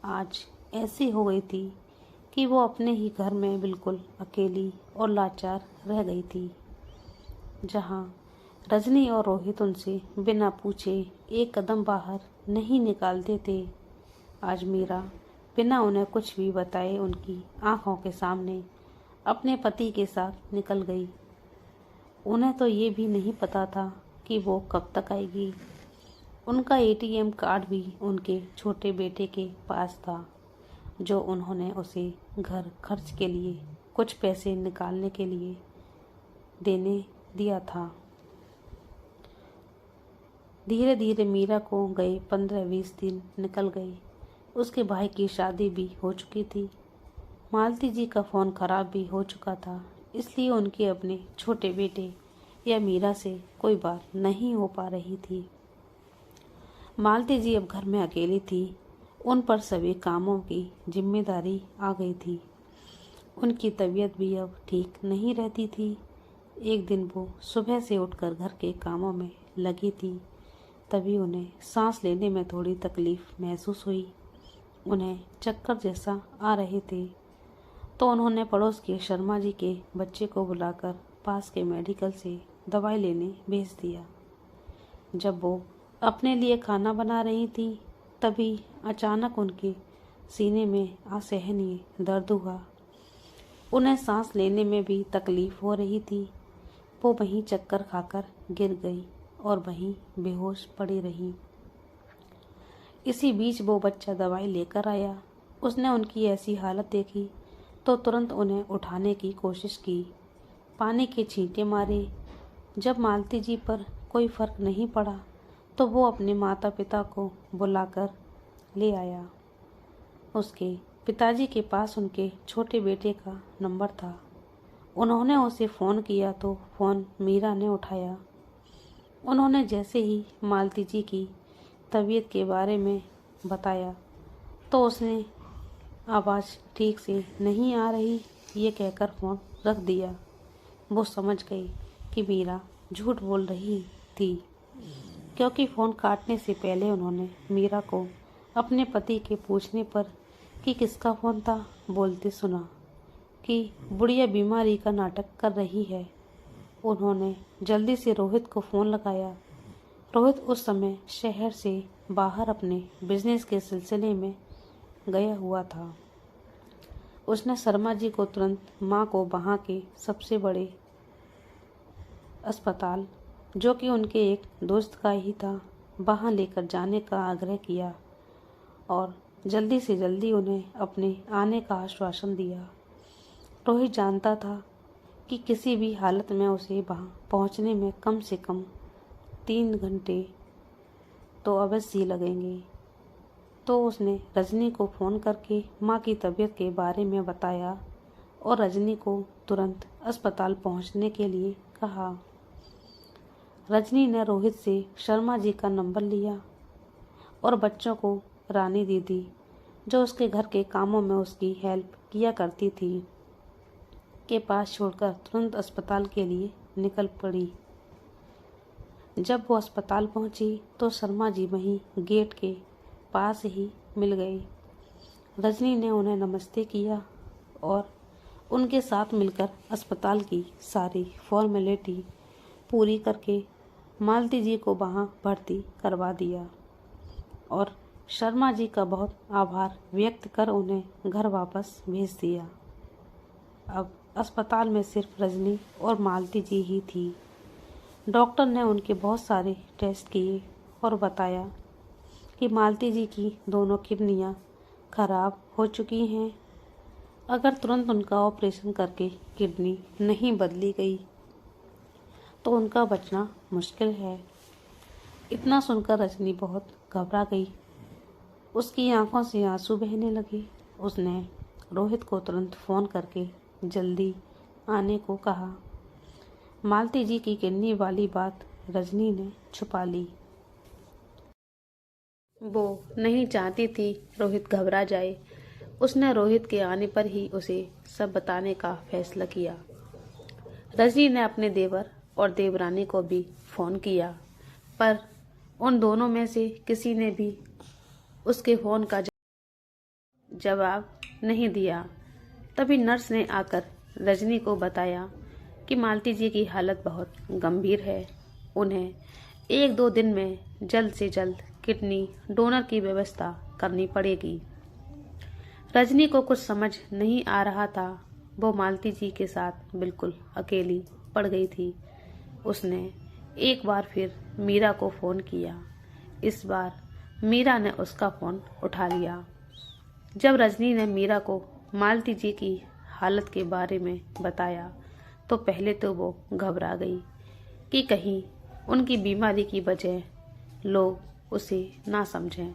आज ऐसी हो गई थी कि वो अपने ही घर में बिल्कुल अकेली और लाचार रह गई थी। जहाँ रजनी और रोहित उनसे बिना पूछे एक कदम बाहर नहीं निकालते थे, आज मीरा बिना उन्हें कुछ भी बताए उनकी आंखों के सामने अपने पति के साथ निकल गई। उन्हें तो ये भी नहीं पता था कि वो कब तक आएगी। उनका एटीएम कार्ड भी उनके छोटे बेटे के पास था, जो उन्होंने उसे घर खर्च के लिए कुछ पैसे निकालने के लिए देने दिया था। धीरे धीरे मीरा को गए 15-20 दिन निकल गए। उसके भाई की शादी भी हो चुकी थी। मालती जी का फ़ोन खराब भी हो चुका था, इसलिए उनके अपने छोटे बेटे या मीरा से कोई बात नहीं हो पा रही थी। मालती जी अब घर में अकेली थी। उन पर सभी कामों की जिम्मेदारी आ गई थी। उनकी तबीयत भी अब ठीक नहीं रहती थी। एक दिन वो सुबह से उठकर घर के कामों में लगी थी, तभी उन्हें सांस लेने में थोड़ी तकलीफ महसूस हुई। उन्हें चक्कर जैसा आ रहे थे, तो उन्होंने पड़ोस के शर्मा जी के बच्चे को बुलाकर पास के मेडिकल से दवाई लेने भेज दिया। जब वो अपने लिए खाना बना रही थी, तभी अचानक उनके सीने में असहनीय दर्द हुआ। उन्हें सांस लेने में भी तकलीफ हो रही थी। वो वहीं चक्कर खाकर गिर गई और वहीं बेहोश पड़ी रही। इसी बीच वो बच्चा दवाई लेकर आया। उसने उनकी ऐसी हालत देखी तो तुरंत उन्हें उठाने की कोशिश की, पानी के छींटे मारे। जब मालती जी पर कोई फर्क नहीं पड़ा तो वो अपने माता पिता को बुलाकर ले आया। उसके पिताजी के पास उनके छोटे बेटे का नंबर था। उन्होंने उसे फ़ोन किया तो फ़ोन मीरा ने उठाया। उन्होंने जैसे ही मालती जी की तबीयत के बारे में बताया तो उसने आवाज़ ठीक से नहीं आ रही ये कहकर फ़ोन रख दिया। वो समझ गई कि मीरा झूठ बोल रही थी, क्योंकि फ़ोन काटने से पहले उन्होंने मीरा को अपने पति के पूछने पर कि किसका फ़ोन था बोलते सुना कि बुढ़िया बीमारी का नाटक कर रही है। उन्होंने जल्दी से रोहित को फ़ोन लगाया। रोहित उस समय शहर से बाहर अपने बिजनेस के सिलसिले में गया हुआ था। उसने शर्मा जी को तुरंत माँ को वहाँ के सबसे बड़े अस्पताल, जो कि उनके एक दोस्त का ही था, वहाँ लेकर जाने का आग्रह किया और जल्दी से जल्दी उन्हें अपने आने का आश्वासन दिया। रोहित जानता था कि किसी भी हालत में उसे वहाँ पहुँचने में कम से कम 3 घंटे तो अवश्य ही लगेंगे। तो उसने रजनी को फ़ोन करके माँ की तबीयत के बारे में बताया और रजनी को तुरंत अस्पताल पहुँचने के लिए कहा। रजनी ने रोहित से शर्मा जी का नंबर लिया और बच्चों को रानी दीदी, जो उसके घर के कामों में उसकी हेल्प किया करती थी, के पास छोड़कर तुरंत अस्पताल के लिए निकल पड़ी। जब वो अस्पताल पहुंची तो शर्मा जी वहीं गेट के पास ही मिल गई। रजनी ने उन्हें नमस्ते किया और उनके साथ मिलकर अस्पताल की सारी फॉर्मेलिटी पूरी करके मालती जी को वहाँ भर्ती करवा दिया और शर्मा जी का बहुत आभार व्यक्त कर उन्हें घर वापस भेज दिया। अब अस्पताल में सिर्फ रजनी और मालती जी ही थी। डॉक्टर ने उनके बहुत सारे टेस्ट किए और बताया कि मालती जी की दोनों किडनियाँ खराब हो चुकी हैं। अगर तुरंत उनका ऑपरेशन करके किडनी नहीं बदली गई तो उनका बचना मुश्किल है। इतना सुनकर रजनी बहुत घबरा गई। उसकी आंखों से आंसू बहने लगे। उसने रोहित को तुरंत फ़ोन करके जल्दी आने को कहा। मालती जी की किडनी वाली बात रजनी ने छुपा ली। वो नहीं चाहती थी रोहित घबरा जाए। उसने रोहित के आने पर ही उसे सब बताने का फैसला किया। रजनी ने अपने देवर और देवरानी को भी फ़ोन किया, पर उन दोनों में से किसी ने भी उसके फ़ोन का जवाब नहीं दिया। तभी नर्स ने आकर रजनी को बताया कि मालती जी की हालत बहुत गंभीर है। उन्हें 1-2 दिन में जल्द से जल्द किडनी डोनर की व्यवस्था करनी पड़ेगी। रजनी को कुछ समझ नहीं आ रहा था। वो मालती जी के साथ बिल्कुल अकेली पड़ गई थी। उसने एक बार फिर मीरा को फ़ोन किया। इस बार मीरा ने उसका फ़ोन उठा लिया। जब रजनी ने मीरा को मालती जी की हालत के बारे में बताया तो पहले तो वो घबरा गई कि कहीं उनकी बीमारी की वजह लोग उसे ना समझें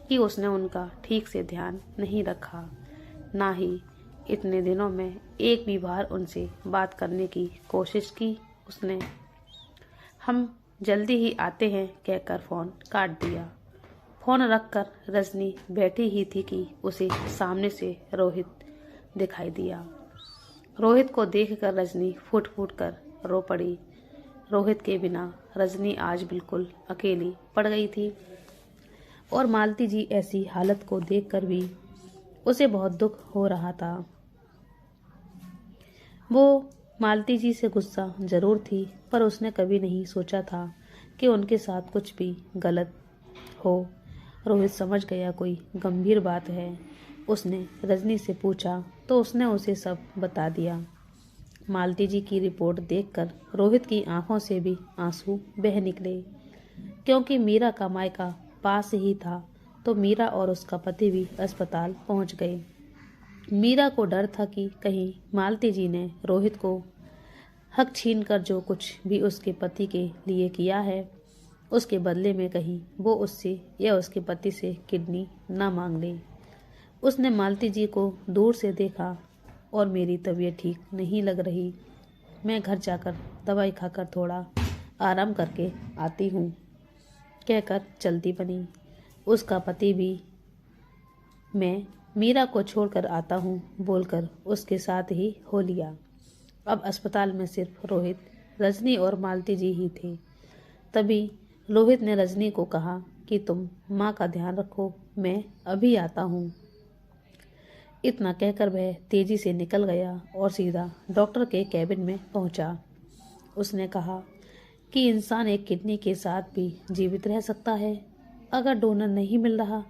कि उसने उनका ठीक से ध्यान नहीं रखा, ना ही इतने दिनों में एक भी बार उनसे बात करने की कोशिश की उसने। हम जल्दी ही आते हैं कहकर फ़ोन काट दिया। फ़ोन रखकर रजनी बैठी ही थी कि उसे सामने से रोहित दिखाई दिया। रोहित को देखकर रजनी फूट फूट कर रो पड़ी। रोहित के बिना रजनी आज बिल्कुल अकेली पड़ गई थी और मालती जी ऐसी हालत को देखकर भी उसे बहुत दुख हो रहा था। वो मालती जी से गुस्सा जरूर थी, पर उसने कभी नहीं सोचा था कि उनके साथ कुछ भी गलत हो। रोहित समझ गया कोई गंभीर बात है। उसने रजनी से पूछा तो उसने उसे सब बता दिया। मालती जी की रिपोर्ट देखकर रोहित की आंखों से भी आंसू बह निकले। क्योंकि मीरा का मायका पास ही था तो मीरा और उसका पति भी अस्पताल पहुंच गए। मीरा को डर था कि कहीं मालती जी ने रोहित को हक छीनकर जो कुछ भी उसके पति के लिए किया है उसके बदले में कहीं वो उससे या उसके पति से किडनी ना मांग ले। उसने मालती जी को दूर से देखा और मेरी तबीयत ठीक नहीं लग रही। मैं घर जाकर दवाई खाकर थोड़ा आराम करके आती हूँ, कहकर चलती बनी। उसका पति भी मैं मीरा को छोड़कर आता हूँ बोलकर उसके साथ ही हो लिया। अब अस्पताल में सिर्फ रोहित, रजनी और मालती जी ही थे। तभी रोहित ने रजनी को कहा कि तुम माँ का ध्यान रखो, मैं अभी आता हूँ। इतना कहकर वह तेजी से निकल गया और सीधा डॉक्टर के कैबिन में पहुंचा। उसने कहा कि इंसान एक किडनी के साथ भी जीवित रह सकता है। अगर डोनर नहीं मिल रहा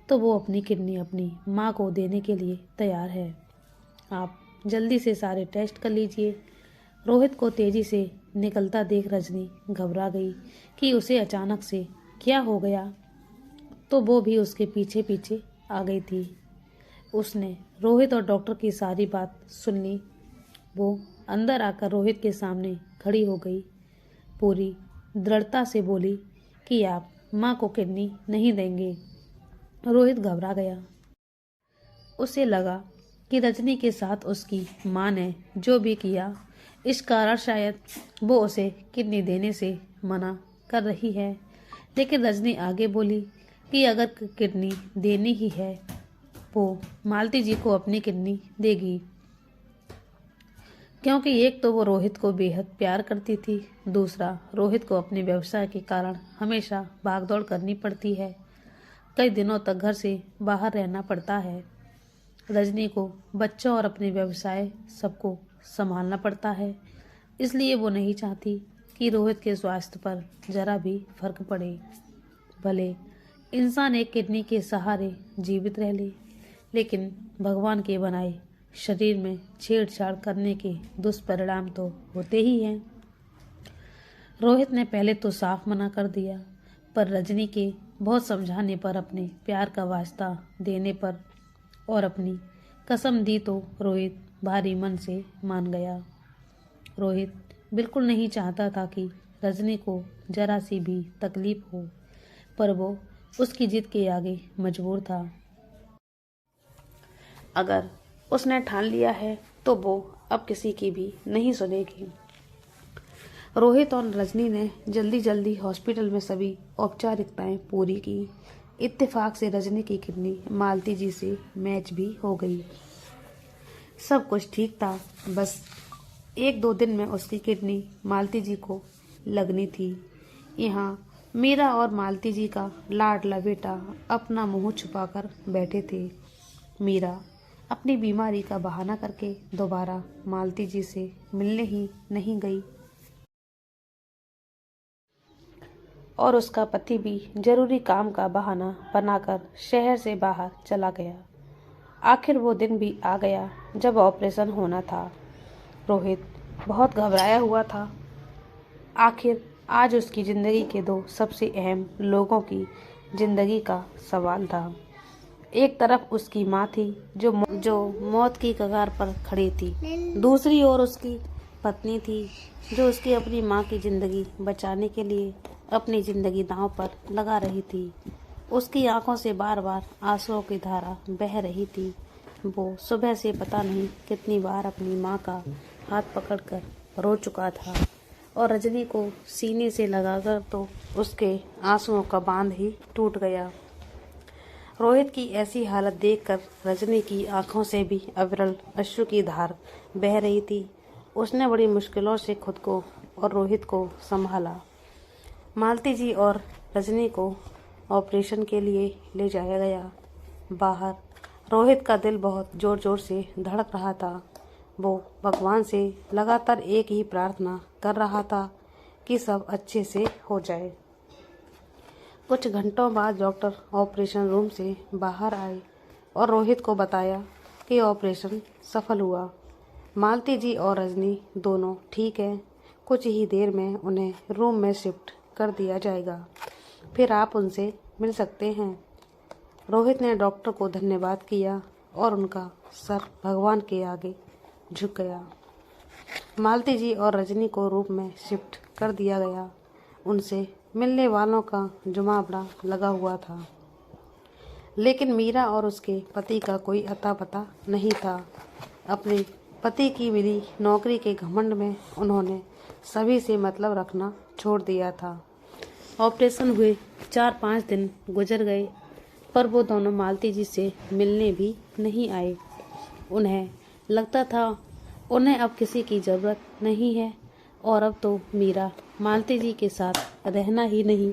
तो वो अपनी किडनी अपनी माँ को देने के लिए तैयार है। आप जल्दी से सारे टेस्ट कर लीजिए। रोहित को तेजी से निकलता देख रजनी घबरा गई कि उसे अचानक से क्या हो गया, तो वो भी उसके पीछे पीछे आ गई थी। उसने रोहित और डॉक्टर की सारी बात सुन ली। वो अंदर आकर रोहित के सामने खड़ी हो गई, पूरी दृढ़ता से बोली कि आप माँ को किडनी नहीं देंगे। रोहित घबरा गया। उसे लगा कि रजनी के साथ उसकी माँ ने जो भी किया, इस कारण शायद वो उसे किडनी देने से मना कर रही है। लेकिन रजनी आगे बोली कि अगर किडनी देनी ही है वो मालती जी को अपनी किडनी देगी, क्योंकि एक तो वो रोहित को बेहद प्यार करती थी, दूसरा रोहित को अपने व्यवसाय के कारण हमेशा भागदौड़ करनी पड़ती है। कई दिनों तक घर से बाहर रहना पड़ता है। रजनी को बच्चों और अपने व्यवसाय सबको संभालना पड़ता है, इसलिए वो नहीं चाहती कि रोहित के स्वास्थ्य पर जरा भी फर्क पड़े। भले इंसान एक किडनी के सहारे जीवित रह ले, लेकिन भगवान के बनाए शरीर में छेड़छाड़ करने के दुष्परिणाम तो होते ही हैं। रोहित ने पहले तो साफ मना कर दिया, पर रजनी के बहुत समझाने पर, अपने प्यार का वास्ता देने पर और अपनी कसम दी तो रोहित भारी मन से मान गया। रोहित बिल्कुल नहीं चाहता था कि रजनी को जरा सी भी तकलीफ हो, पर वो उसकी जिद के आगे मजबूर था। अगर उसने ठान लिया है तो वो अब किसी की भी नहीं सुनेगी। रोहित और रजनी ने जल्दी जल्दी हॉस्पिटल में सभी औपचारिकताएं पूरी की। इत्तेफाक से रजनी की किडनी मालती जी से मैच भी हो गई। सब कुछ ठीक था, बस 1-2 दिन में उसकी किडनी मालती जी को लगनी थी। यहाँ मीरा और मालती जी का लाडला बेटा अपना मुंह छुपाकर बैठे थे। मीरा अपनी बीमारी का बहाना करके दोबारा मालती जी से मिलने ही नहीं गई और उसका पति भी जरूरी काम का बहाना बनाकर शहर से बाहर चला गया। आखिर वो दिन भी आ गया जब ऑपरेशन होना था। रोहित बहुत घबराया हुआ था। आखिर आज उसकी ज़िंदगी के 2 सबसे अहम लोगों की ज़िंदगी का सवाल था। एक तरफ उसकी माँ थी जो मौत की कगार पर खड़ी थी, दूसरी ओर उसकी पत्नी थी जो उसकी अपनी माँ की ज़िंदगी बचाने के लिए अपनी ज़िंदगी दांव पर लगा रही थी। उसकी आंखों से बार बार आंसुओं की धारा बह रही थी। वो सुबह से पता नहीं कितनी बार अपनी माँ का हाथ पकड़कर रो चुका था और रजनी को सीने से लगाकर तो उसके आंसुओं का बांध ही टूट गया। रोहित की ऐसी हालत देखकर रजनी की आंखों से भी अविरल अश्रु की धार बह रही थी। उसने बड़ी मुश्किलों से खुद को और रोहित को संभाला। मालती जी और रजनी को ऑपरेशन के लिए ले जाया गया। बाहर रोहित का दिल बहुत जोर जोर से धड़क रहा था। वो भगवान से लगातार एक ही प्रार्थना कर रहा था कि सब अच्छे से हो जाए। कुछ घंटों बाद डॉक्टर ऑपरेशन रूम से बाहर आए और रोहित को बताया कि ऑपरेशन सफल हुआ। मालती जी और रजनी दोनों ठीक हैं। कुछ ही देर में उन्हें रूम में शिफ्ट कर दिया जाएगा, फिर आप उनसे मिल सकते हैं। रोहित ने डॉक्टर को धन्यवाद किया और उनका सर भगवान के आगे झुक गया। मालती जी और रजनी को रूम में शिफ्ट कर दिया गया। उनसे मिलने वालों का जुमावड़ा लगा हुआ था, लेकिन मीरा और उसके पति का कोई अता पता नहीं था। अपने पति की मिली नौकरी के घमंड में उन्होंने सभी से मतलब रखना छोड़ दिया था। ऑपरेशन हुए 4-5 दिन गुजर गए, पर वो दोनों मालती जी से मिलने भी नहीं आए। उन्हें लगता था उन्हें अब किसी की ज़रूरत नहीं है, और अब तो मीरा मालती जी के साथ रहना ही नहीं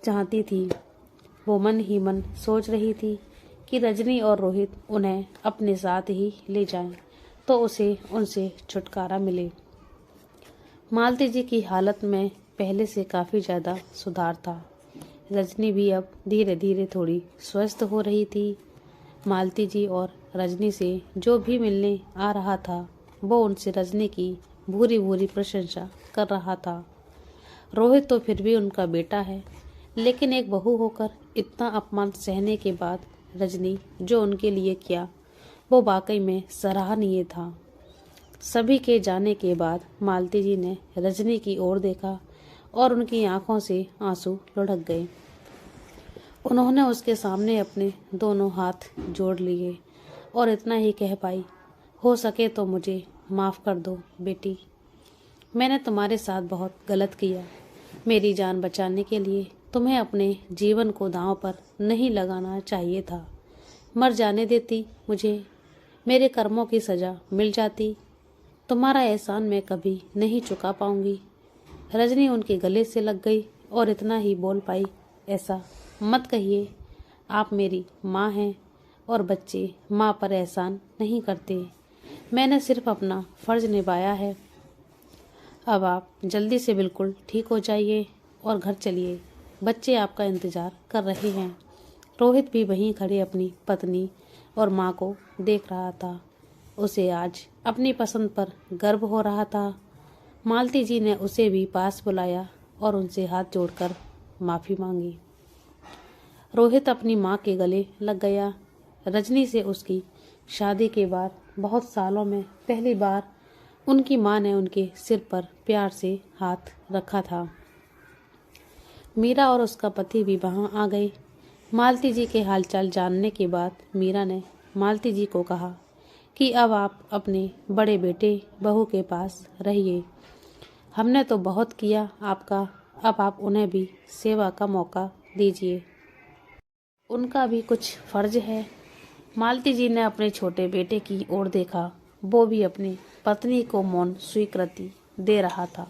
चाहती थी। वो मन ही मन सोच रही थी कि रजनी और रोहित उन्हें अपने साथ ही ले जाएं, तो उसे उनसे छुटकारा मिले। मालती जी की हालत में पहले से काफ़ी ज़्यादा सुधार था। रजनी भी अब धीरे धीरे थोड़ी स्वस्थ हो रही थी। मालती जी और रजनी से जो भी मिलने आ रहा था, वो उनसे रजनी की भूरी भूरी प्रशंसा कर रहा था। रोहित तो फिर भी उनका बेटा है, लेकिन एक बहू होकर इतना अपमान सहने के बाद रजनी जो उनके लिए किया, वो वाकई में सराहनीय था। सभी के जाने के बाद मालती जी ने रजनी की ओर देखा और उनकी आंखों से आंसू लुढ़क गए। उन्होंने उसके सामने अपने दोनों हाथ जोड़ लिए और इतना ही कह पाई, हो सके तो मुझे माफ़ कर दो बेटी, मैंने तुम्हारे साथ बहुत गलत किया। मेरी जान बचाने के लिए तुम्हें अपने जीवन को दांव पर नहीं लगाना चाहिए था। मर जाने देती, मुझे मेरे कर्मों की सज़ा मिल जाती। तुम्हारा एहसान मैं कभी नहीं चुका पाऊंगी। रजनी उनके गले से लग गई और इतना ही बोल पाई, ऐसा मत कहिए, आप मेरी माँ हैं और बच्चे माँ पर एहसान नहीं करते। मैंने सिर्फ अपना फ़र्ज़ निभाया है। अब आप जल्दी से बिल्कुल ठीक हो जाइए और घर चलिए, बच्चे आपका इंतज़ार कर रहे हैं। रोहित भी वहीं खड़े अपनी पत्नी और माँ को देख रहा था। उसे आज अपनी पसंद पर गर्व हो रहा था। मालती जी ने उसे भी पास बुलाया और उनसे हाथ जोड़कर माफ़ी मांगी। रोहित अपनी माँ के गले लग गया। रजनी से उसकी शादी के बाद बहुत सालों में पहली बार उनकी माँ ने उनके सिर पर प्यार से हाथ रखा था। मीरा और उसका पति भी वहाँ आ गए। मालती जी के हालचाल जानने के बाद मीरा ने मालती जी को कहा कि अब आप अपने बड़े बेटे बहू के पास रहिए। हमने तो बहुत किया आपका, अब आप उन्हें भी सेवा का मौका दीजिए, उनका भी कुछ फर्ज है। मालती जी ने अपने छोटे बेटे की ओर देखा। वो भी अपनी पत्नी को मौन स्वीकृति दे रहा था।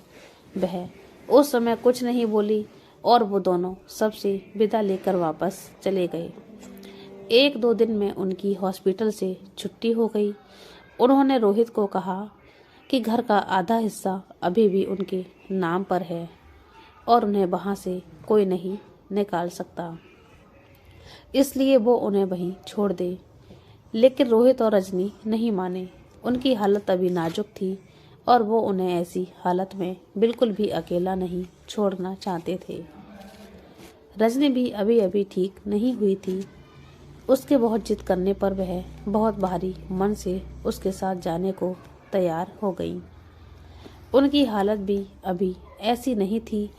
वह उस समय कुछ नहीं बोली और वो दोनों सबसे विदा लेकर वापस चले गए। 1-2 दिन में उनकी हॉस्पिटल से छुट्टी हो गई। उन्होंने रोहित को कहा कि घर का आधा हिस्सा अभी भी उनके नाम पर है और उन्हें वहाँ से कोई नहीं निकाल सकता, इसलिए वो उन्हें वहीं छोड़ दे। लेकिन रोहित और रजनी नहीं माने। उनकी हालत अभी नाजुक थी और वो उन्हें ऐसी हालत में बिल्कुल भी अकेला नहीं छोड़ना चाहते थे। रजनी भी अभी अभी ठीक नहीं हुई थी। उसके बहुत जिद करने पर वह बहुत भारी मन से उसके साथ जाने को तैयार हो गई। उनकी हालत भी अभी ऐसी नहीं थी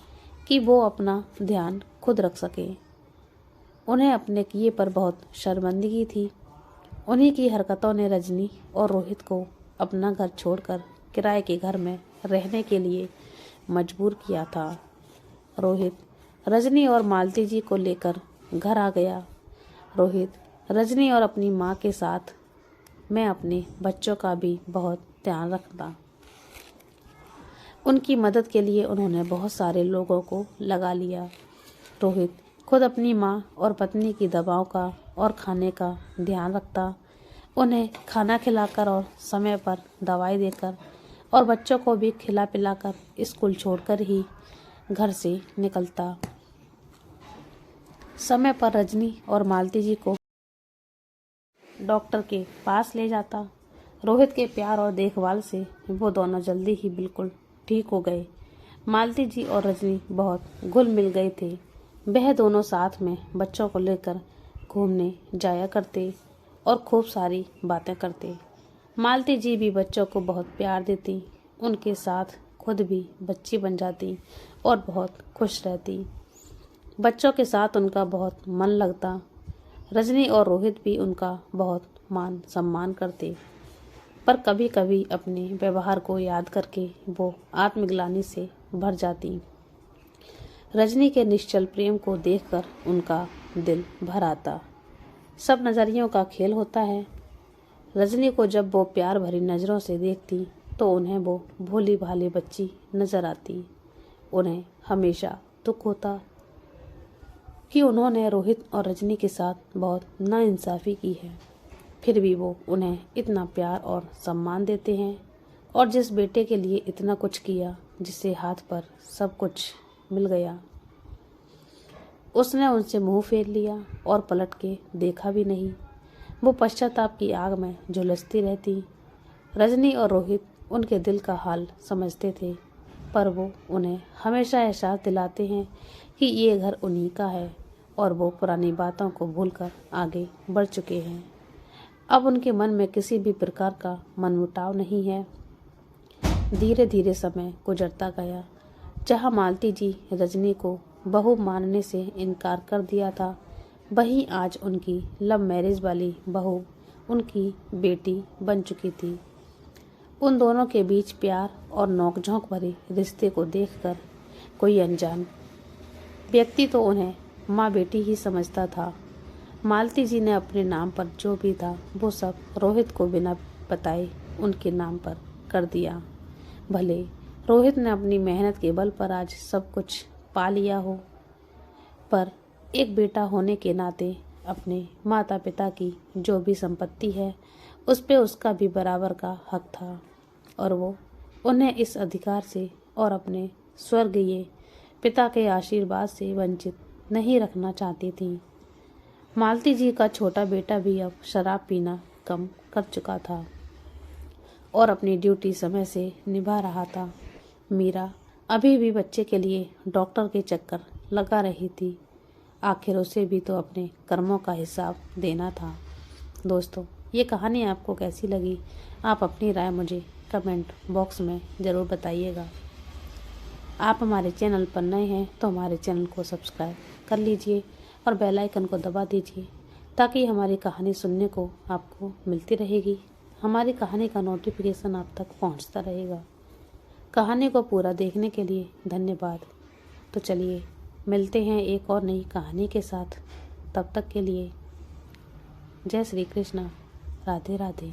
कि वो अपना ध्यान खुद रख सके। उन्हें अपने किए पर बहुत शर्मिंदगी थी। उन्हीं की हरकतों ने रजनी और रोहित को अपना घर छोड़कर किराए के घर में रहने के लिए मजबूर किया था। रोहित रजनी और मालती जी को लेकर घर आ गया। रोहित रजनी और अपनी माँ के साथ मैं अपने बच्चों का भी बहुत ध्यान रखता। उनकी मदद के लिए उन्होंने बहुत सारे लोगों को लगा लिया। रोहित खुद अपनी माँ और पत्नी की दवाओं का और खाने का ध्यान रखता, उन्हें खाना खिलाकर और समय पर दवाई देकर और बच्चों को भी खिला पिलाकर स्कूल छोड़कर ही घर से निकलता। समय पर रजनी और मालती जी को डॉक्टर के पास ले जाता। रोहित के प्यार और देखभाल से वो दोनों जल्दी ही बिल्कुल ठीक हो गए। मालती जी और रजनी बहुत घुल मिल गए थे। वह दोनों साथ में बच्चों को लेकर घूमने जाया करते और खूब सारी बातें करते। मालती जी भी बच्चों को बहुत प्यार देती, उनके साथ खुद भी बच्ची बन जाती और बहुत खुश रहती। बच्चों के साथ उनका बहुत मन लगता। रजनी और रोहित भी उनका बहुत मान सम्मान करते। पर कभी कभी अपने व्यवहार को याद करके वो आत्मग्लानि से भर जाती। रजनी के निश्चल प्रेम को देखकर उनका दिल भर आता। सब नज़रियों का खेल होता है। रजनी को जब वो प्यार भरी नज़रों से देखती तो उन्हें वो भोली भाली बच्ची नजर आती। उन्हें हमेशा दुख होता कि उन्होंने रोहित और रजनी के साथ बहुत नाइंसाफ़ी की है। फिर भी वो उन्हें इतना प्यार और सम्मान देते हैं, और जिस बेटे के लिए इतना कुछ किया, जिससे हाथ पर सब कुछ मिल गया, उसने उनसे मुंह फेर लिया और पलट के देखा भी नहीं। वो पश्चाताप की आग में झुलसती रहती। रजनी और रोहित उनके दिल का हाल समझते थे, पर वो उन्हें हमेशा एहसास दिलाते हैं कि ये घर उन्हीं का है और वो पुरानी बातों को भूलकर आगे बढ़ चुके हैं। अब उनके मन में किसी भी प्रकार का मनमुटाव नहीं है। धीरे धीरे समय गुजरता गया। जहाँ मालती जी रजनी को बहू मानने से इनकार कर दिया था, वहीं आज उनकी लव मैरिज वाली बहू उनकी बेटी बन चुकी थी। उन दोनों के बीच प्यार और नोकझोंक भरे रिश्ते को देखकर कोई अनजान व्यक्ति तो उन्हें माँ बेटी ही समझता था। मालती जी ने अपने नाम पर जो भी था वो सब रोहित को बिना बताए उनके नाम पर कर दिया। भले रोहित ने अपनी मेहनत के बल पर आज सब कुछ पा लिया हो, पर एक बेटा होने के नाते अपने माता पिता की जो भी संपत्ति है उस पे उसका भी बराबर का हक था, और वो उन्हें इस अधिकार से और अपने स्वर्गीय पिता के आशीर्वाद से वंचित नहीं रखना चाहती थी। मालती जी का छोटा बेटा भी अब शराब पीना कम कर चुका था और अपनी ड्यूटी समय से निभा रहा था। मीरा अभी भी बच्चे के लिए डॉक्टर के चक्कर लगा रही थी। आखिर उसे भी तो अपने कर्मों का हिसाब देना था। दोस्तों, ये कहानी आपको कैसी लगी? आप अपनी राय मुझे कमेंट बॉक्स में ज़रूर बताइएगा। आप हमारे चैनल पर नए हैं तो हमारे चैनल को सब्सक्राइब कर लीजिए और बेल आइकन को दबा दीजिए, ताकि हमारी कहानी सुनने को आपको मिलती रहेगी। हमारी कहानी का नोटिफिकेशन आप तक पहुंचता रहेगा। कहानी को पूरा देखने के लिए धन्यवाद। तो चलिए मिलते हैं एक और नई कहानी के साथ। तब तक के लिए जय श्री कृष्णा, राधे राधे।